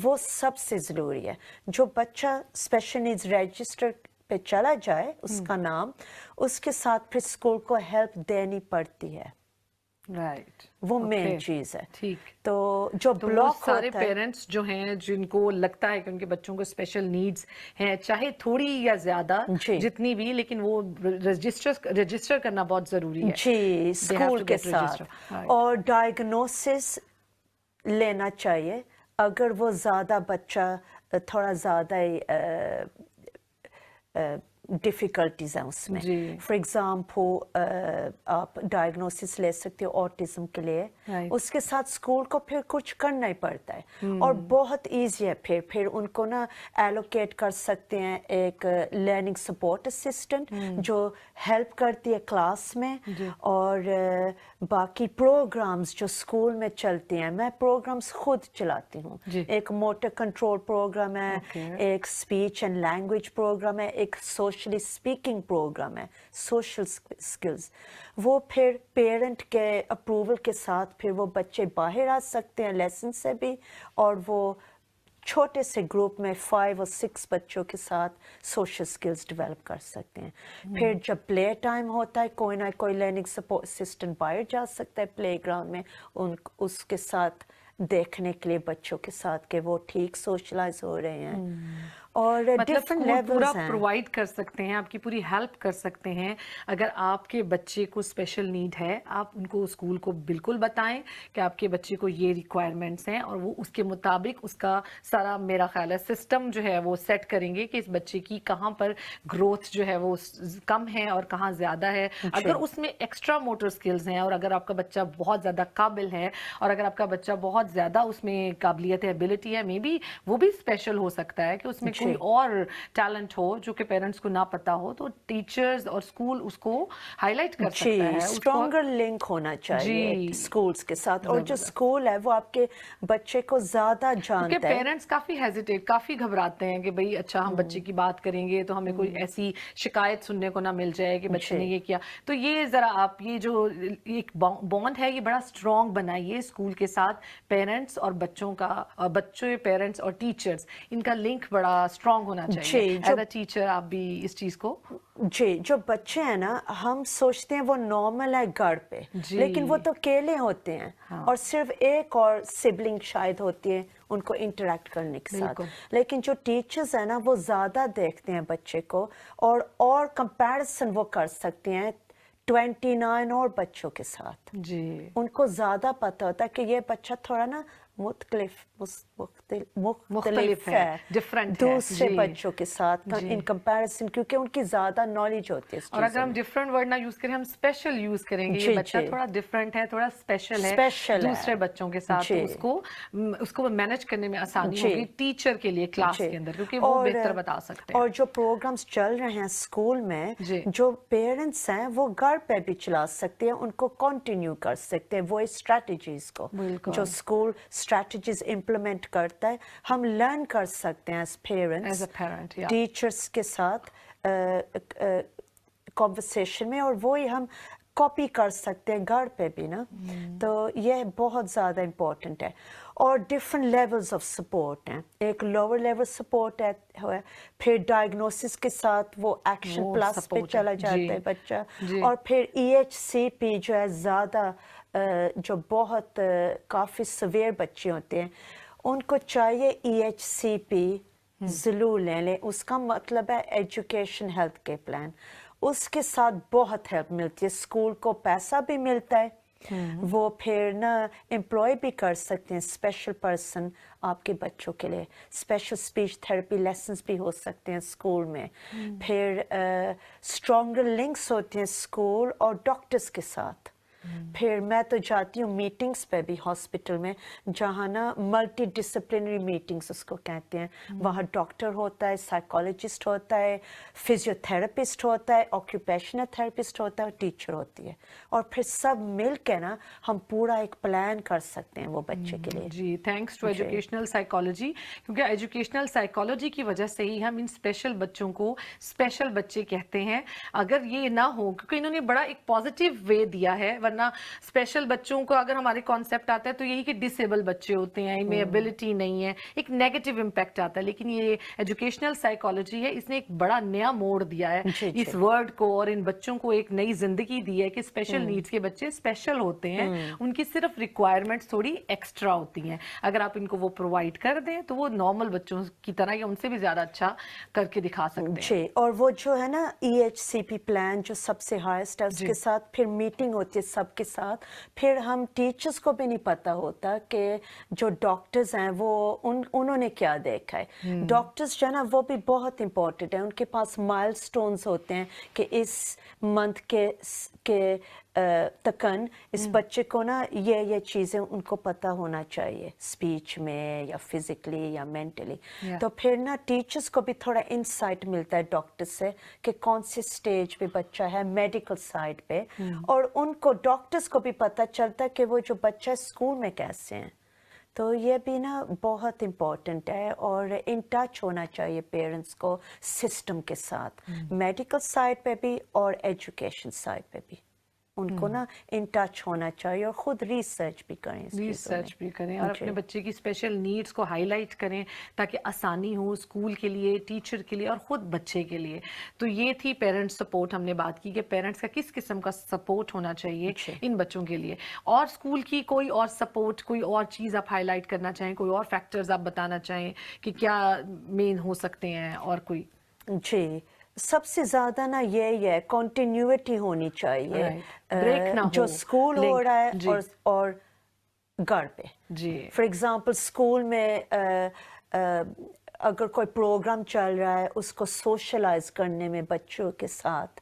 وہ سب سے ضروری ہے. جو بچہ اسپیشل نیڈز رجسٹر پہ چلا جائے اس کا نام, اس کے ساتھ پھر اسکول کو ہیلپ دینی پڑتی ہے. رائٹ, وہ مین چیز ہے. ٹھیک. تو جو بلاک سارے پیرنٹس جو ہیں جن کو لگتا ہے کہ ان کے بچوں کو اسپیشل نیڈز ہیں چاہے تھوڑی یا زیادہ جتنی بھی, لیکن وہ رجسٹر کرنا بہت ضروری ہے جی اسکول کے ساتھ, اور ڈائگنوسس لینا چاہیے. اگر وہ زیادہ بچہ تھوڑا زیادہ ڈیفیکلٹیز ہیں اس میں, فار ایگزامپل آپ ڈائگنوسس لے سکتے ہو آٹزم کے لیے, اس کے ساتھ اسکول کو پھر کچھ کرنا ہی پڑتا ہے اور بہت ایزی ہے. پھر ان کو نا ایلوکیٹ کر سکتے ہیں ایک لرننگ سپورٹ اسسٹنٹ جو ہیلپ کرتی ہے کلاس میں, اور باقی پروگرامز جو اسکول میں چلتے ہیں, میں پروگرامز خود چلاتی ہوں. ایک موٹر کنٹرول پروگرام ہے, ایک اسپیچ اینڈ لینگویج پروگرام ہے, ایک سوشلی اسپیکنگ پروگرام ہے, سوشل اسکلز. وہ پھر پیرنٹ کے اپروول کے ساتھ پھر وہ بچے باہر آ سکتے ہیں لیسن سے بھی, اور وہ چھوٹے سے گروپ میں 5 اور 6 بچوں کے ساتھ سوشل اسکلز ڈیولپ کر سکتے ہیں. پھر جب پلے ٹائم ہوتا ہے کوئی نہ کوئی لرننگ سپورٹ اسسٹنٹ باہر جا سکتا ہے پلے گراؤنڈ میں اس کے ساتھ دیکھنے کے لیے بچوں کے ساتھ کہ وہ ٹھیک سوشلائز ہو رہے ہیں. اور ڈفرنٹ لیولز ہیں, پرووائڈ کر سکتے ہیں, آپ کی پوری ہیلپ کر سکتے ہیں. اگر آپ کے بچے کو اسپیشل نیڈ ہے آپ ان کو اسکول کو بالکل بتائیں کہ آپ کے بچے کو یہ ریکوائرمنٹس ہیں, اور وہ اس کے مطابق اس کا سارا میرا خیال ہے سسٹم جو ہے وہ سیٹ کریں گے کہ اس بچے کی کہاں پر گروتھ جو ہے وہ کم ہے اور کہاں زیادہ ہے. اگر اس میں ایکسٹرا موٹر اسکلز ہیں, اور اگر آپ کا بچہ بہت زیادہ قابل ہے, اور اگر آپ کا بچہ بہت زیادہ اس میں قابلیت ہے, ایبلٹی ہے, مے بی وہ بھی اسپیشل ہو سکتا ہے کہ اس میں کوئی اور ٹیلنٹ ہو جو کہ پیرنٹس کو نہ پتا ہو, تو ٹیچرز اور اسکول اس کو ہائی لائٹ کر سکتا ہے. اسٹرانگر لنک ہونا چاہیے اسکولس کے ساتھ, اور جو اسکول ہے وہ آپ کے بچے کو زیادہ جانتا ہے. پیرنٹس کافی ہیزیٹیٹ, کافی گھبراتے ہیں کہ بھئی اچھا ہم بچے کی بات کریں گے تو ہمیں کوئی ایسی شکایت سننے کو نہ مل جائے کہ بچے نے یہ کیا. تو یہ ذرا آپ یہ جو ایک بانڈ ہے یہ بڑا اسٹرانگ بنائیے اسکول کے ساتھ, پیرنٹس اور بچوں کا, بچے پیرنٹس اور ٹیچرز ان کا لنک بڑا اسٹرانگ ہونا چاہیے. ایز اے ٹیچر آپ بھی اس چیز کو, جو بچے ہیں نا ہم سوچتے ہیں وہ نارمل ہے گھر پہ, لیکن وہ تو اکیلے ہوتے ہیں اور صرف ایک اور سبلنگ شاید ہوتی ہے ان کو انٹریکٹ کرنے کے ساتھ. لیکن جو ٹیچرز ہیں نا وہ زیادہ دیکھتے ہیں بچے کو, اور کمپیریزن وہ کر سکتے ہیں 29 اور بچوں کے ساتھ. ان کو زیادہ پتہ ہوتا ہے کہ یہ بچہ تھوڑا نا मुख्तलिफ है, डिफरेंट है दूसरे जी बच्चों के साथ इन कंपैरिजन, क्योंकि उनकी ज़्यादा नॉलेज होती है इस और अगर चीज़ों हम में। डिफरेंट वर्ड ना यूज करें, हम स्पेशल यूज करेंगे, ये जी, बच्चा जी। थोड़ा डिफरेंट है, थोड़ा स्पेशल है स्पेशल दूसरे है। बच्चों के साथ, तो जी, उसको मैनेज करने में आसानी जी, होगी टीचर के लिए क्लास जी। के अंदर, क्योंकि वो बेहतर बता सकते हैं। और जो प्रोग्राम्स चल रहे हैं स्कूल में, जी। जो पेरेंट्स हैं वो घर पे भी चला सकते हैं, उनको कंटिन्यू कर सकते हैं वो इस स्ट्रैटेजीज को। बिल्कुल। जो स्कूल स्ट्रैटेजीज इम्प्लीमेंट करता है, हम लर्न कर सकते हैं as parents, as a parent, या टीचर्स के साथ कॉन्वर्सेशन में, और वो ही हम कॉपी कर सकते हैं घर पे भी ना। तो ये बहुत ज़्यादा इम्पोर्टेंट है। और डिफरेंट लेवल्स ऑफ सपोर्ट हैं, एक लोअर लेवल सपोर्ट है, फिर डायग्नोसिस के साथ वो एक्शन वो प्लस पे support चला है। जाता जी, है बच्चा। जी। और फिर EHCP जो है ज़्यादा जो बहुत काफ़ी सवेयर बच्चे होते हैं, उनको चाहिए EHCP ज़रूर लें। उसका मतलब है एजुकेशन हेल्थ केयर प्लान। उसके साथ बहुत हेल्प मिलती है, स्कूल को पैसा भी मिलता है, वो फिर ना एम्प्लॉय भी कर सकते हैं स्पेशल पर्सन आपके बच्चों के लिए, स्पेशल स्पीच थेरेपी लेसन्स भी हो सकते हैं स्कूल में। फिर स्ट्रॉन्गर लिंक्स होते हैं स्कूल और डॉक्टर्स के साथ। फिर मैं तो जाती हूँ मीटिंग्स पे भी हॉस्पिटल में, जहाँ ना मल्टी डिसिप्लिनरी मीटिंग्स उसको कहते हैं। वहाँ डॉक्टर होता है, साइकोलॉजिस्ट होता है, फिजियोथेरेपिस्ट होता है, ऑक्यूपेशनल थेरेपिस्ट होता है, और टीचर होती है। और फिर सब मिल के ना हम पूरा एक प्लान कर सकते हैं वो बच्चे के लिए। जी, थैंक्स टू एजुकेशनल साइकोलॉजी, क्योंकि एजुकेशनल साइकोलॉजी की वजह से ही हम इन स्पेशल बच्चों को स्पेशल बच्चे कहते हैं। अगर ये ना हो, क्योंकि इन्होंने बड़ा एक पॉजिटिव वे दिया है, वरना स्पेशल बच्चों को अगर हमारे कॉन्सेप्ट आता है तो यही कि डिसेबल बच्चे होते हैं, इनमें एबिलिटी नहीं है, एक नेगेटिव इम्पैक्ट आता है। लेकिन ये एजुकेशनल साइकोलॉजी है, इसने एक बड़ा नया मोड़ दिया है जी, जी। इस वर्ड को, और इन बच्चों को एक नई जिंदगी दी है कि स्पेशल नीड्स के बच्चे स्पेशल होते हैं, उनकी सिर्फ रिक्वायरमेंट्स थोड़ी एक्स्ट्रा होती हैं। अगर आप इनको वो प्रोवाइड कर दें तो वो नॉर्मल बच्चों की तरह या उनसे भी ज्यादा अच्छा करके दिखा सकते हैं। जी, और वो जो है ना EHCP प्लान जो सबसे हाईएस्ट है, उसके साथ फिर मीटिंग होती है सबके साथ। फिर हम टीचर्स को भी नहीं पता होता कि जो डॉक्टर्स हैं वो उन्होंने क्या देखा है। डॉक्टर्स जो है ना वो भी बहुत इंपॉर्टेंट है, उनके पास माइलस्टोन्स होते हैं कि इस मंथ के तकन इस बच्चे को ना ये चीज़ें उनको पता होना चाहिए, स्पीच में या फिजिकली या मेंटली। तो फिर ना टीचर्स को भी थोड़ा इंसाइट मिलता है डॉक्टर से कि कौन सी स्टेज पे बच्चा है मेडिकल साइड पे, और उनको डॉक्टर्स को भी पता चलता है कि वो जो बच्चा स्कूल में कैसे हैं। तो ये भी ना बहुत इम्पोर्टेंट है, और इन टच होना चाहिए पेरेंट्स को सिस्टम के साथ, मेडिकल साइड पे भी और एजुकेशन साइड पे भी। उनको ना इन टच होना चाहिए, और खुद रिसर्च भी करें, रिसर्च भी करें, और अपने बच्चे की स्पेशल नीड्स को हाईलाइट करें ताकि आसानी हो स्कूल के लिए, टीचर के लिए, और ख़ुद बच्चे के लिए। तो ये थी पेरेंट्स सपोर्ट, हमने बात की कि पेरेंट्स का किस किस्म का सपोर्ट होना चाहिए इन बच्चों के लिए। और स्कूल की कोई और सपोर्ट, कोई और चीज़ आप हाईलाइट करना चाहें, कोई और फैक्टर्स आप बताना चाहें कि क्या मेन हो सकते हैं, और कोई? जी, सबसे ज्यादा ना ये है कंटिन्यूटी होनी चाहिए, ब्रेक ना हो, जो स्कूल हो रहा है और घर पे। जी, फॉर एग्जांपल स्कूल में अगर कोई प्रोग्राम चल रहा है, उसको सोशलाइज करने में बच्चों के साथ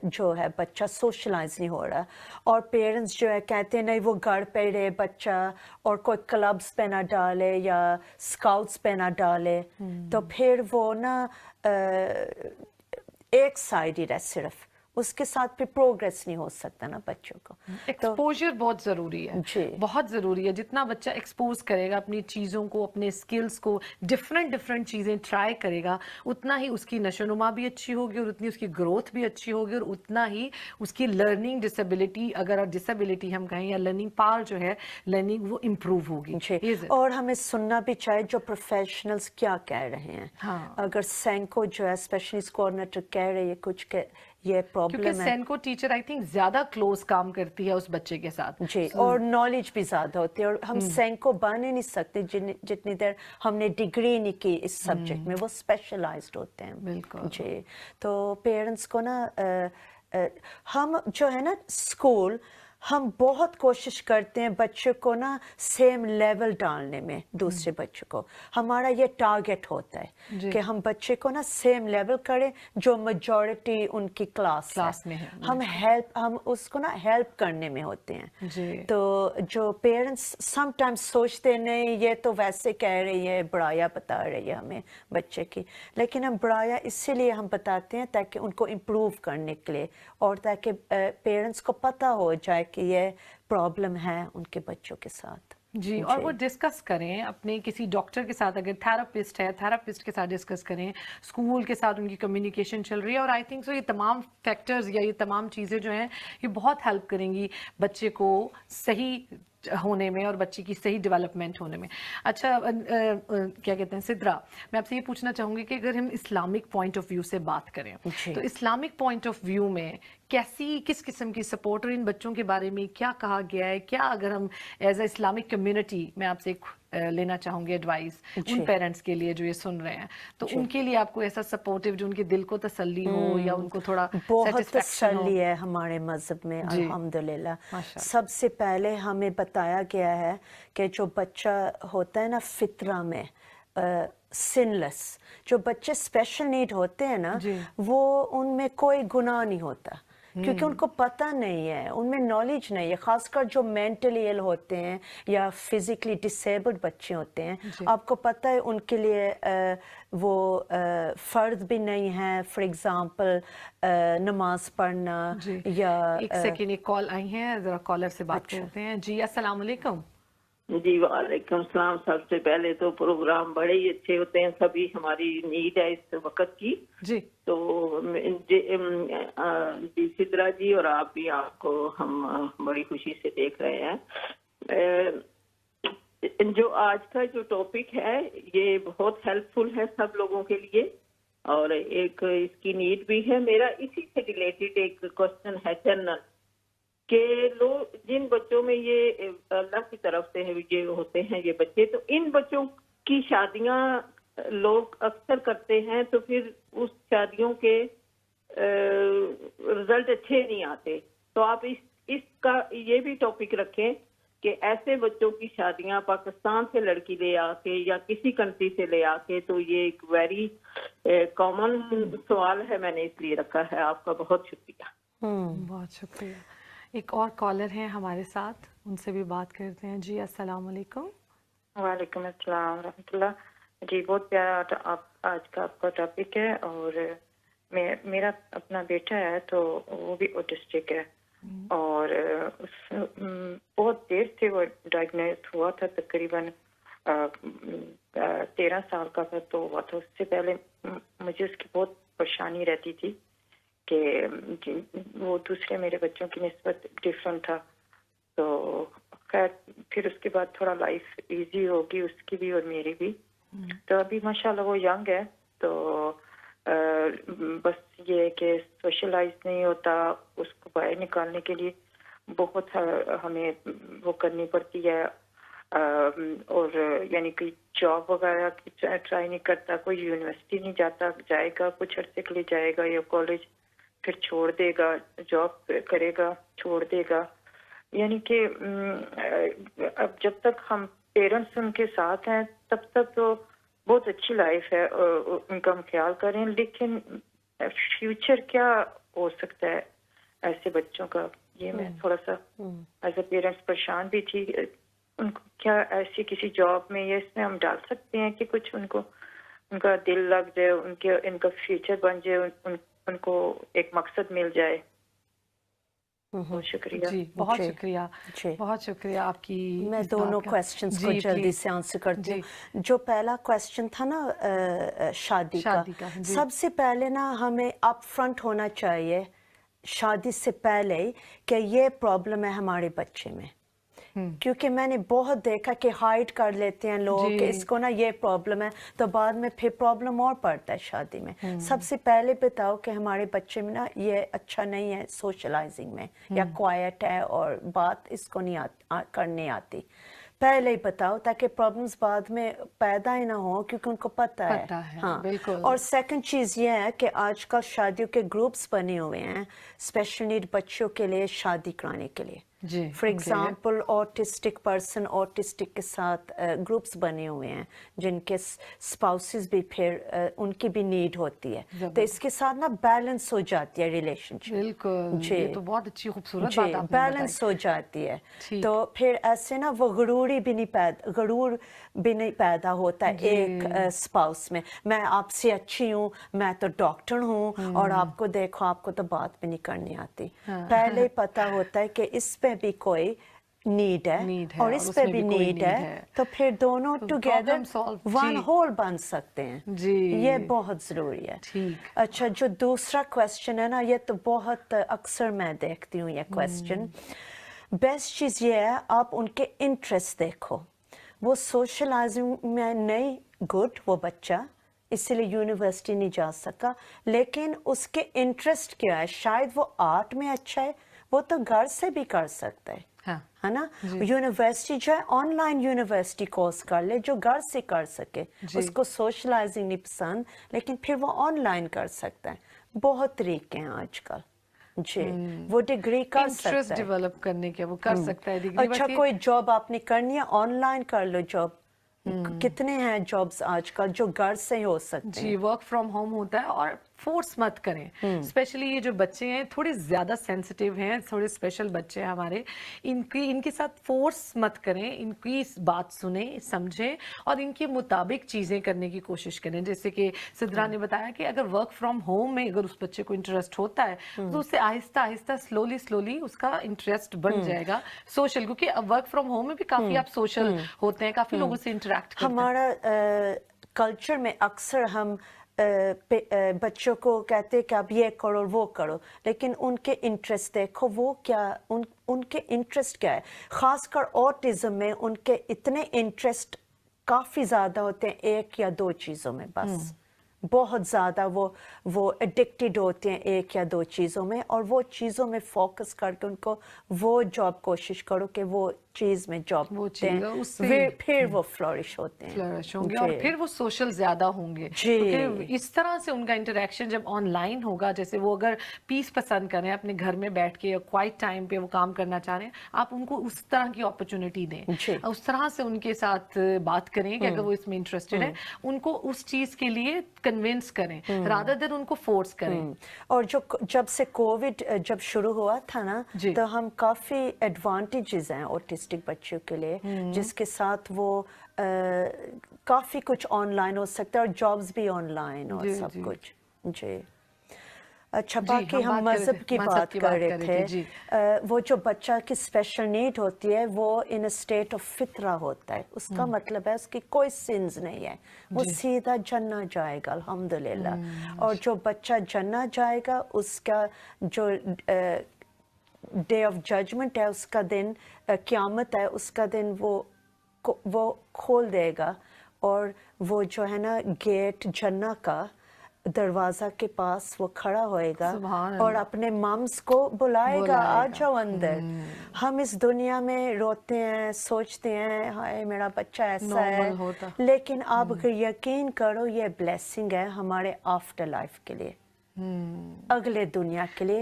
जो है बच्चा सोशलाइज नहीं हो रहा, और पेरेंट्स जो है कहते हैं नहीं वो घर पे रहे बच्चा, और कोई क्लब्स पे ना डाले या स्काउट्स पे ना डाले, तो फिर वो ना एक साइड ही रहे सिर्फ, उसके साथ भी प्रोग्रेस नहीं हो सकता ना बच्चों को। एक्सपोजर बहुत ज़रूरी है, बहुत ज़रूरी है। जितना बच्चा एक्सपोज करेगा अपनी चीज़ों को, अपने स्किल्स को, डिफरेंट चीज़ें ट्राई करेगा, उतना ही उसकी नशोनुमा भी अच्छी होगी, और उतनी उसकी ग्रोथ भी अच्छी होगी, और उतना ही उसकी लर्निंग डिसेबिलिटी, अगर डिसेबिलिटी हम कहें, या लर्निंग पावर जो है, लर्निंग वो इम्प्रूव होगी। और हमें सुनना भी चाहिए जो प्रोफेशनल्स क्या कह रहे हैं। हाँ। अगर सेंको जो है स्पेशलिस्ट कोऑर्डिनेटर कह रहे हैं कुछ के ये प्रॉब्लम है, क्योंकि सेंको टीचर आई थिंक ज्यादा क्लोज काम करती है उस बच्चे के साथ जी, और नॉलेज भी ज्यादा होती है, और हम सेंको बन ही नहीं सकते जितनी देर हमने डिग्री नहीं की इस सब्जेक्ट में, वो स्पेशलाइज्ड होते हैं। बिल्कुल जी, तो पेरेंट्स को ना हम जो है ना स्कूल, ہم بہت کوشش کرتے ہیں بچوں کو نا سیم لیول ڈالنے میں دوسرے بچوں کو. ہمارا یہ ٹارگیٹ ہوتا ہے کہ ہم بچے کو نا سیم لیول کریں جو میجورٹی ان کی کلاس میں ہے. ہم اس کو نا ہیلپ کرنے میں ہوتے ہیں. تو جو پیرنٹس سم ٹائمز سوچتے نہیں یہ تو ویسے کہہ رہی ہے برایا بتا رہی ہے ہمیں بچے کی, لیکن ہم برایا اسی لیے ہم بتاتے ہیں تاکہ ان کو امپروو کرنے کے لیے اور تاکہ پیرنٹس کو پتہ ہو جائے کہ یہ پرابلم ہے ان کے بچوں کے ساتھ. جی, اور وہ ڈسکس کریں اپنے کسی ڈاکٹر کے ساتھ, اگر تھراپسٹ ہے تھراپسٹ کے ساتھ ڈسکس کریں, اسکول کے ساتھ ان کی کمیونیکیشن چل رہی ہے, اور آئی تھنک سو یہ تمام فیکٹرز یا یہ تمام چیزیں جو ہیں یہ بہت ہیلپ کریں گی بچے کو صحیح ہونے میں اور بچے کی صحیح ڈیولپمنٹ ہونے میں. اچھا کیا کہتے ہیں سدرا, میں آپ سے یہ پوچھنا چاہوں گی کہ اگر ہم اسلامک پوائنٹ آف ویو سے بات کریں تو اسلامک پوائنٹ آف ویو میں کس قسم کی سپورٹ, اور ان بچوں کے بارے میں کیا کہا گیا ہے, کیا اگر ہم ایز اے اسلامک کمیونٹی, میں آپ سے لینا چاہوں گی ایڈوائز ان پیرنٹس کے لیے جو یہ سن رہے ہیں, تو ان کے لیے آپ کو ایسا سپورٹیو جو ان کے دل کو تسلی ہو یا ان کو تھوڑا بہت تسلی ہے ہمارے مذہب میں الحمدللہ. سب سے پہلے ہمیں بتایا گیا ہے کہ جو بچہ ہوتا ہے نا فطرہ میں سن لیس, جو بچے اسپیشل نیڈ ہوتے ہیں نا وہ ان میں کوئی گناہ نہیں ہوتا کیونکہ ان کو پتہ نہیں ہے, ان میں نالج نہیں ہے, خاص کر جو مینٹلی ایل ہوتے ہیں یا فزیکلی ڈسیبلڈ بچے ہوتے ہیں. آپ کو پتہ ہے ان کے لیے وہ فرض بھی نہیں ہے, فار ایگزامپل نماز پڑھنا یا ایک سیکنڈ, ایک کال آئی ہیں, ذرا کالر سے بات کرتے ہیں. جی السلام علیکم. جی وعلیکم السلام. سب سے پہلے تو پروگرام بڑے ہی اچھے ہوتے ہیں, سبھی ہماری نیڈ ہے اس وقت کی. جی تو جی سدرا جی اور آپ بھی, آپ کو ہم بڑی خوشی سے دیکھ رہے ہیں. جو آج کا جو ٹاپک ہے یہ بہت ہیلپ فل ہے سب لوگوں کے لیے, اور ایک اس کی نیڈ بھی ہے. میرا اسی سے ریلیٹڈ ایک کوشچن ہے جنرل, کہ لوگ جن بچوں میں یہ اللہ کی طرف سے یہ ہوتے ہیں یہ بچے, تو ان بچوں کی شادیاں لوگ اکثر کرتے ہیں تو پھر اس شادیوں کے رزلٹ اچھے نہیں آتے. تو آپ اس کا یہ بھی ٹاپک رکھیں کہ ایسے بچوں کی شادیاں پاکستان سے لڑکی لے آ کے یا کسی کنٹری سے لے آ کے, تو یہ ایک ویری کامن سوال ہے, میں نے اس لیے رکھا ہے. آپ کا بہت شکریہ. بہت شکریہ. ایک اور کالر ہیں ہمارے ساتھ, ان سے بھی بات کرتے ہیں. جی السلام علیکم. وعلیکم السلام ورحمۃ اللہ. جی بہت پیارا آج کا آپ کا ٹاپک ہے, اور میرا اپنا بیٹا ہے تو وہ بھی اوٹسٹک ہے, اور بہت دیر سے وہ ڈائگنوز ہوا تھا, تقریباً 13 سال کا تھا تو ہوا تھا. اس سے پہلے مجھے اس کی بہت پریشانی رہتی تھی کہ وہ دوسرے میرے بچوں کی نسبت ڈفرینٹ تھا. تو خیر پھر اس کے بعد تھوڑا لائف ایزی ہوگی اس کی بھی اور میری بھی. تو ابھی ماشاءاللہ وہ ینگ ہے, تو بس یہ کہ سوشلائز نہیں ہوتا, اس کو باہر نکالنے کے لیے بہت ہمیں وہ کرنی پڑتی ہے, اور یعنی کہ جاب وغیرہ ٹرائی نہیں کرتا, کوئی یونیورسٹی نہیں جاتا, جائے گا کچھ عرصے کے لیے جائے گا یا کالج, پھر چھوڑ دے گا, جاب کرے گا چھوڑ دے گا. یعنی کہ اب جب تک ہم پیرنٹس ان کے ساتھ ہیں تب تک تو بہت اچھی لائف ہے, ان کا ہم خیال کریں, لیکن فیوچر کیا ہو سکتا ہے ایسے بچوں کا, یہ میں تھوڑا سا ایز اے پیرنٹس پریشان بھی تھی. ان کو کیا ایسی کسی جاب میں یا اس میں ہم ڈال سکتے ہیں کہ کچھ ان کو ان کا دل لگ جائے, ان کا فیوچر بن جائے, ان کو ایک مقصد مل جائے. بہت شکریہ. جی بہت شکریہ. بہت شکریہ آپ کی. میں دونوں کویسچنس کو جلدی سے آنسر کرتی ہوں. جو پہلا کویسچن تھا نا شادی کا, سب سے پہلے نا ہمیں اپ فرنٹ ہونا چاہیے شادی سے پہلے کہ یہ پرابلم ہے ہمارے بچے میں, کیونکہ میں نے بہت دیکھا کہ ہائڈ کر لیتے ہیں لوگ کہ اس کو نا یہ پرابلم ہے, تو بعد میں پھر پرابلم اور پڑتا ہے شادی میں. سب سے پہلے بتاؤ کہ ہمارے بچے میں نا یہ اچھا نہیں ہے سوشلائزنگ میں, یا کوائٹ ہے اور بات اس کو نہیں کرنے آتی. پہلے ہی بتاؤ تاکہ پرابلمز بعد میں پیدا ہی نہ ہوں, کیونکہ ان کو پتہ ہے. ہاں اور سیکنڈ چیز یہ ہے کہ آج کل شادیوں کے گروپس بنے ہوئے ہیں اسپیشل نیڈ بچوں کے لیے شادی کرانے کے لیے. जी, for okay. Example autistic person autistic के साथ ग्रुप्स बने हुए हैं जिनके स्पाउसेस भी फिर उनकी भी नीड होती है, तो इसके साथ ना बैलेंस हो जाती है रिलेशनशिप। बिल्कुल, जी, ये तो बहुत अच्छी खूबसूरत जी, बात आपने बैलेंस हो जाती है। ठीक। तो फिर ऐसे ना वो गरूर भी नहीं पैदा होता है एक स्पाउस में, मैं आपसे अच्छी हूँ, मैं तो डॉक्टर हूँ और आपको देखो आपको तो बात भी नहीं करनी आती। पहले पता होता है कि इस पे भी कोई नीड है और इस पे भी नीड है, तो फिर दोनों टुगेदर वन होल बन सकते हैं। जी, ये बहुत जरूरी है। ठीक। अच्छा, जो दूसरा क्वेश्चन है ना, ये तो बहुत अक्सर मैं देखती हूँ ये क्वेश्चन। बेस्ट चीज़ ये है आप उनके इंटरेस्ट देखो, वो सोशलाइजिंग में नहीं गुड वो बच्चा, इसीलिए यूनिवर्सिटी नहीं जा सका, लेकिन उसके इंटरेस्ट क्या है, शायद वो आर्ट में अच्छा है, वो तो घर से भी कर सकता है। हाँ, है ना, यूनिवर्सिटी जो है ऑनलाइन यूनिवर्सिटी कोर्स कर ले जो घर से कर सके, उसको सोशलाइजिंग नहीं पसंद लेकिन फिर वो ऑनलाइन कर सकता है। बहुत तरीके हैं आजकल जी, वो डिग्री कर सकता है, इंटरेस्ट डेवलप करने के वो कर सकता है डिग्री। अच्छा, कोई जॉब आपने करनी है ऑनलाइन कर लो जॉब, कितने हैं जॉब्स आजकल जो घर से हो सकते हैं। जी, वर्क फ्रॉम होम होता है और फोर्स मत करें, स्पेशली ये जो बच्चे हैं थोड़े ज्यादा सेंसिटिव हैं, थोड़े स्पेशल बच्चे हैं हमारे, इनके साथ फोर्स मत करें, इनकी बात सुने समझें और इनके मुताबिक चीजें करने की कोशिश करें। जैसे कि सिद्रा ने बताया कि अगर वर्क फ्रॉम होम में अगर उस बच्चे को इंटरेस्ट होता है तो उससे आहिस्ता आहिस्ता स्लोली उसका इंटरेस्ट बन जाएगा सोशल, क्योंकि वर्क फ्रॉम होम में भी काफी आप सोशल होते हैं, काफी लोगों से इंटरेक्ट करते हैं। हमारा कल्चर में अक्सर हम बच्चों को कहते हैं कि आप ये करो वो करो, लेकिन उनके इंटरेस्ट देखो, वो क्या उनके इंटरेस्ट क्या है। खासकर ऑटिज्म में उनके इतने इंटरेस्ट काफ़ी ज़्यादा होते हैं एक या दो चीज़ों में, बस बहुत ज़्यादा वो एडिक्टेड होते हैं एक या दो चीज़ों में, और वो चीज़ों में फोकस करके उनको वो जॉब कोशिश करो कि वो चीज़ में जॉब फिर वो फ्लोरिश होते हैं, फ्लोरिश होंगे और फिर वो सोशल ज्यादा होंगे। जी, इस तरह से उनका इंटरेक्शन जब ऑनलाइन होगा, जैसे वो अगर पीस पसंद करें अपने घर में बैठ के क्वाइट टाइम पे वो काम करना चाह रहे हैं, आप उनको उस तरह की अपॉर्चुनिटी दें, उस तरह से उनके साथ बात करें कि अगर वो इसमें इंटरेस्टेड है उनको उस चीज के लिए कन्विंस करें रादर देन उनको फोर्स करें। और जब से कोविड जब शुरू हुआ था ना, तो हम काफ़ी एडवांटेजेस हैं ऑटिस्टिक बच्चों के लिए, जिसके साथ वो काफ़ी कुछ ऑनलाइन हो सकता है और जॉब्स भी ऑनलाइन और सब कुछ। जी, अच्छा, बाकी हम मज़हब की बात कर रहे थे। वो जो बच्चा की स्पेशल नीड होती है वो इन अ स्टेट ऑफ फितरा होता है, उसका मतलब है उसकी कोई सिंस नहीं है, वो सीधा जन्नत जाएगा अल्हम्दुलिल्लाह। और जो बच्चा जन्नत जाएगा उसका जो डे ऑफ जजमेंट है, उसका दिन क़यामत है, उसका दिन वो खोल देगा और वो जो है ना गेट जन्नत का दरवाजा के पास वो खड़ा होएगा और अपने मम्स को बुलाएगा, आ जाओ अंदर। हम इस दुनिया में रोते हैं, सोचते हैं हाय मेरा बच्चा ऐसा है, लेकिन आप अगर यकीन करो ये ब्लेसिंग है हमारे आफ्टर लाइफ के लिए, अगले दुनिया के लिए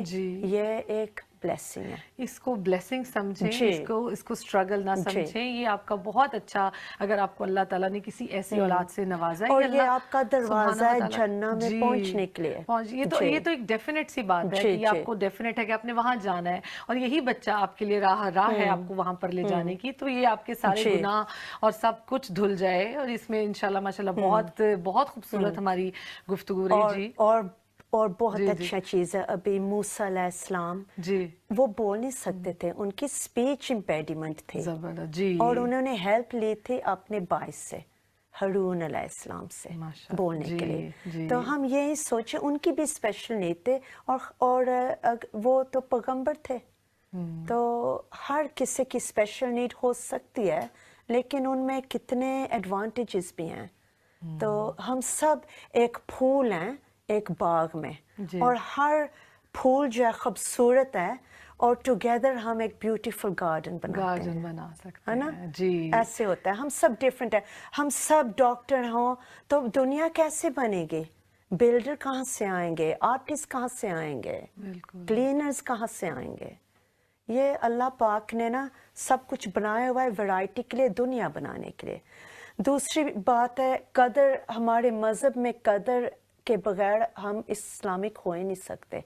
ये एक ब्लेसिंग है। इसको ब्लेसिंग समझें, इसको स्ट्रगल ना समझें। ये आपका बहुत अच्छा, अगर आपको अल्लाह ताला ने किसी ऐसी औलाद से नवाजा है, और ये आपका दरवाजा है जन्नत में पहुंचने के लिए। ये तो एक डेफिनेट सी बात है कि आपको डेफिनेट है कि आपने वहां जाना है और यही बच्चा आपके लिए राह है आपको वहां पर ले जाने की। तो ये आपके सारे गुनाह और सब कुछ धुल जाए और इसमें इंशाल्लाह माशाल्लाह बहुत बहुत खूबसूरत हमारी गुफ्तगू रही जी। और बहुत अच्छा चीज़ है, अभी मूसा अलैहिस्सलाम वो बोल नहीं सकते थे, उनकी स्पीच इम्पेडिमेंट थी जी, और उन्होंने हेल्प ली थी अपने बाइस से, हारून अलैहिस्सलाम से बोलने के लिए। तो हम यही सोचे उनकी भी स्पेशल नीड थे और वो तो पैगंबर थे, तो हर किसी की स्पेशल नीड हो सकती है, लेकिन उनमें कितने एडवांटेजेस भी हैं। तो हम सब एक फूल हैं एक बाग में और हर फूल जो है खूबसूरत है और टुगेदर हम एक ब्यूटीफुल गार्डन बना सकते हैं, है ना जी। ऐसे होता है, हम सब डिफरेंट है, हम सब डॉक्टर हों तो दुनिया कैसे बनेगी, बिल्डर कहाँ से आएंगे, आर्टिस्ट कहाँ से आएंगे, क्लीनर्स कहाँ से आएंगे, یہ اللہ پاک نے نا سب کچھ بنایا ہوا ہے ویرائٹی کے لیے، دنیا بنانے کے لیے۔ دوسری بات ہے قدر، ہمارے مذہب میں قدر کے بغیر ہم اسلامک ہو ہی نہیں سکتے۔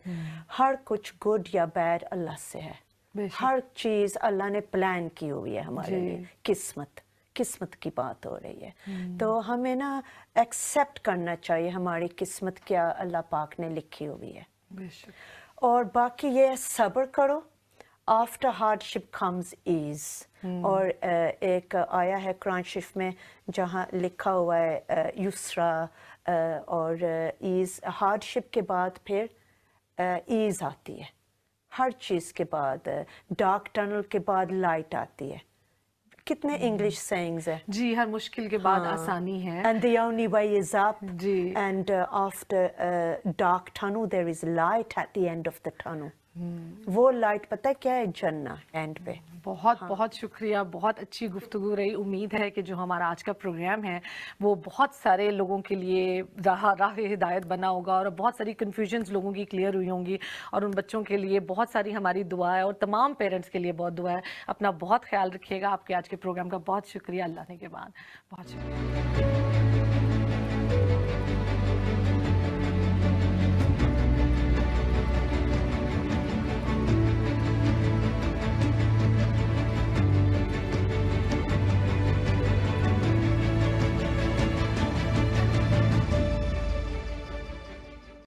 ہر کچھ گڈ یا بیڈ اللہ سے ہے، ہر چیز اللہ نے پلان کی ہوئی ہے ہمارے لیے۔ قسمت کی بات ہو رہی ہے، تو ہمیں نا ایکسیپٹ کرنا چاہیے ہماری قسمت کیا اللہ پاک نے لکھی ہوئی ہے۔ اور باقی یہ صبر کرو، آفٹر ہارڈ شپ کمز ایز۔ اور ایک آیا ہے قرآن شریف میں جہاں لکھا ہوا ہے یسرا اور ایز، ہارڈ شپ کے بعد پھر ایز آتی ہے، ہر چیز کے بعد ڈارک ٹنل کے بعد لائٹ آتی ہے۔ کتنے انگلش سینگز ہیں جی، ہر مشکل کے بعد آسانی ہے۔ And the only way is up. جی And after a dark tunnel there is light at the end of the tunnel. وہ لائٹ پتہ کیا ہے؟ جنہ اینڈ پہ۔ بہت بہت شکریہ، بہت اچھی گفتگو رہی۔ امید ہے کہ جو ہمارا آج کا پروگرام ہے وہ بہت سارے لوگوں کے لیے راہ ہدایت بنا ہوگا، اور بہت ساری کنفیوژنز لوگوں کی کلیئر ہوئی ہوں گی، اور ان بچوں کے لیے بہت ساری ہماری دعا ہے، اور تمام پیرنٹس کے لیے بہت دعا ہے۔ اپنا بہت خیال رکھیے گا۔ آپ کے آج کے پروگرام کا بہت شکریہ۔ اللہ نے کے بعد بہت شکریہ۔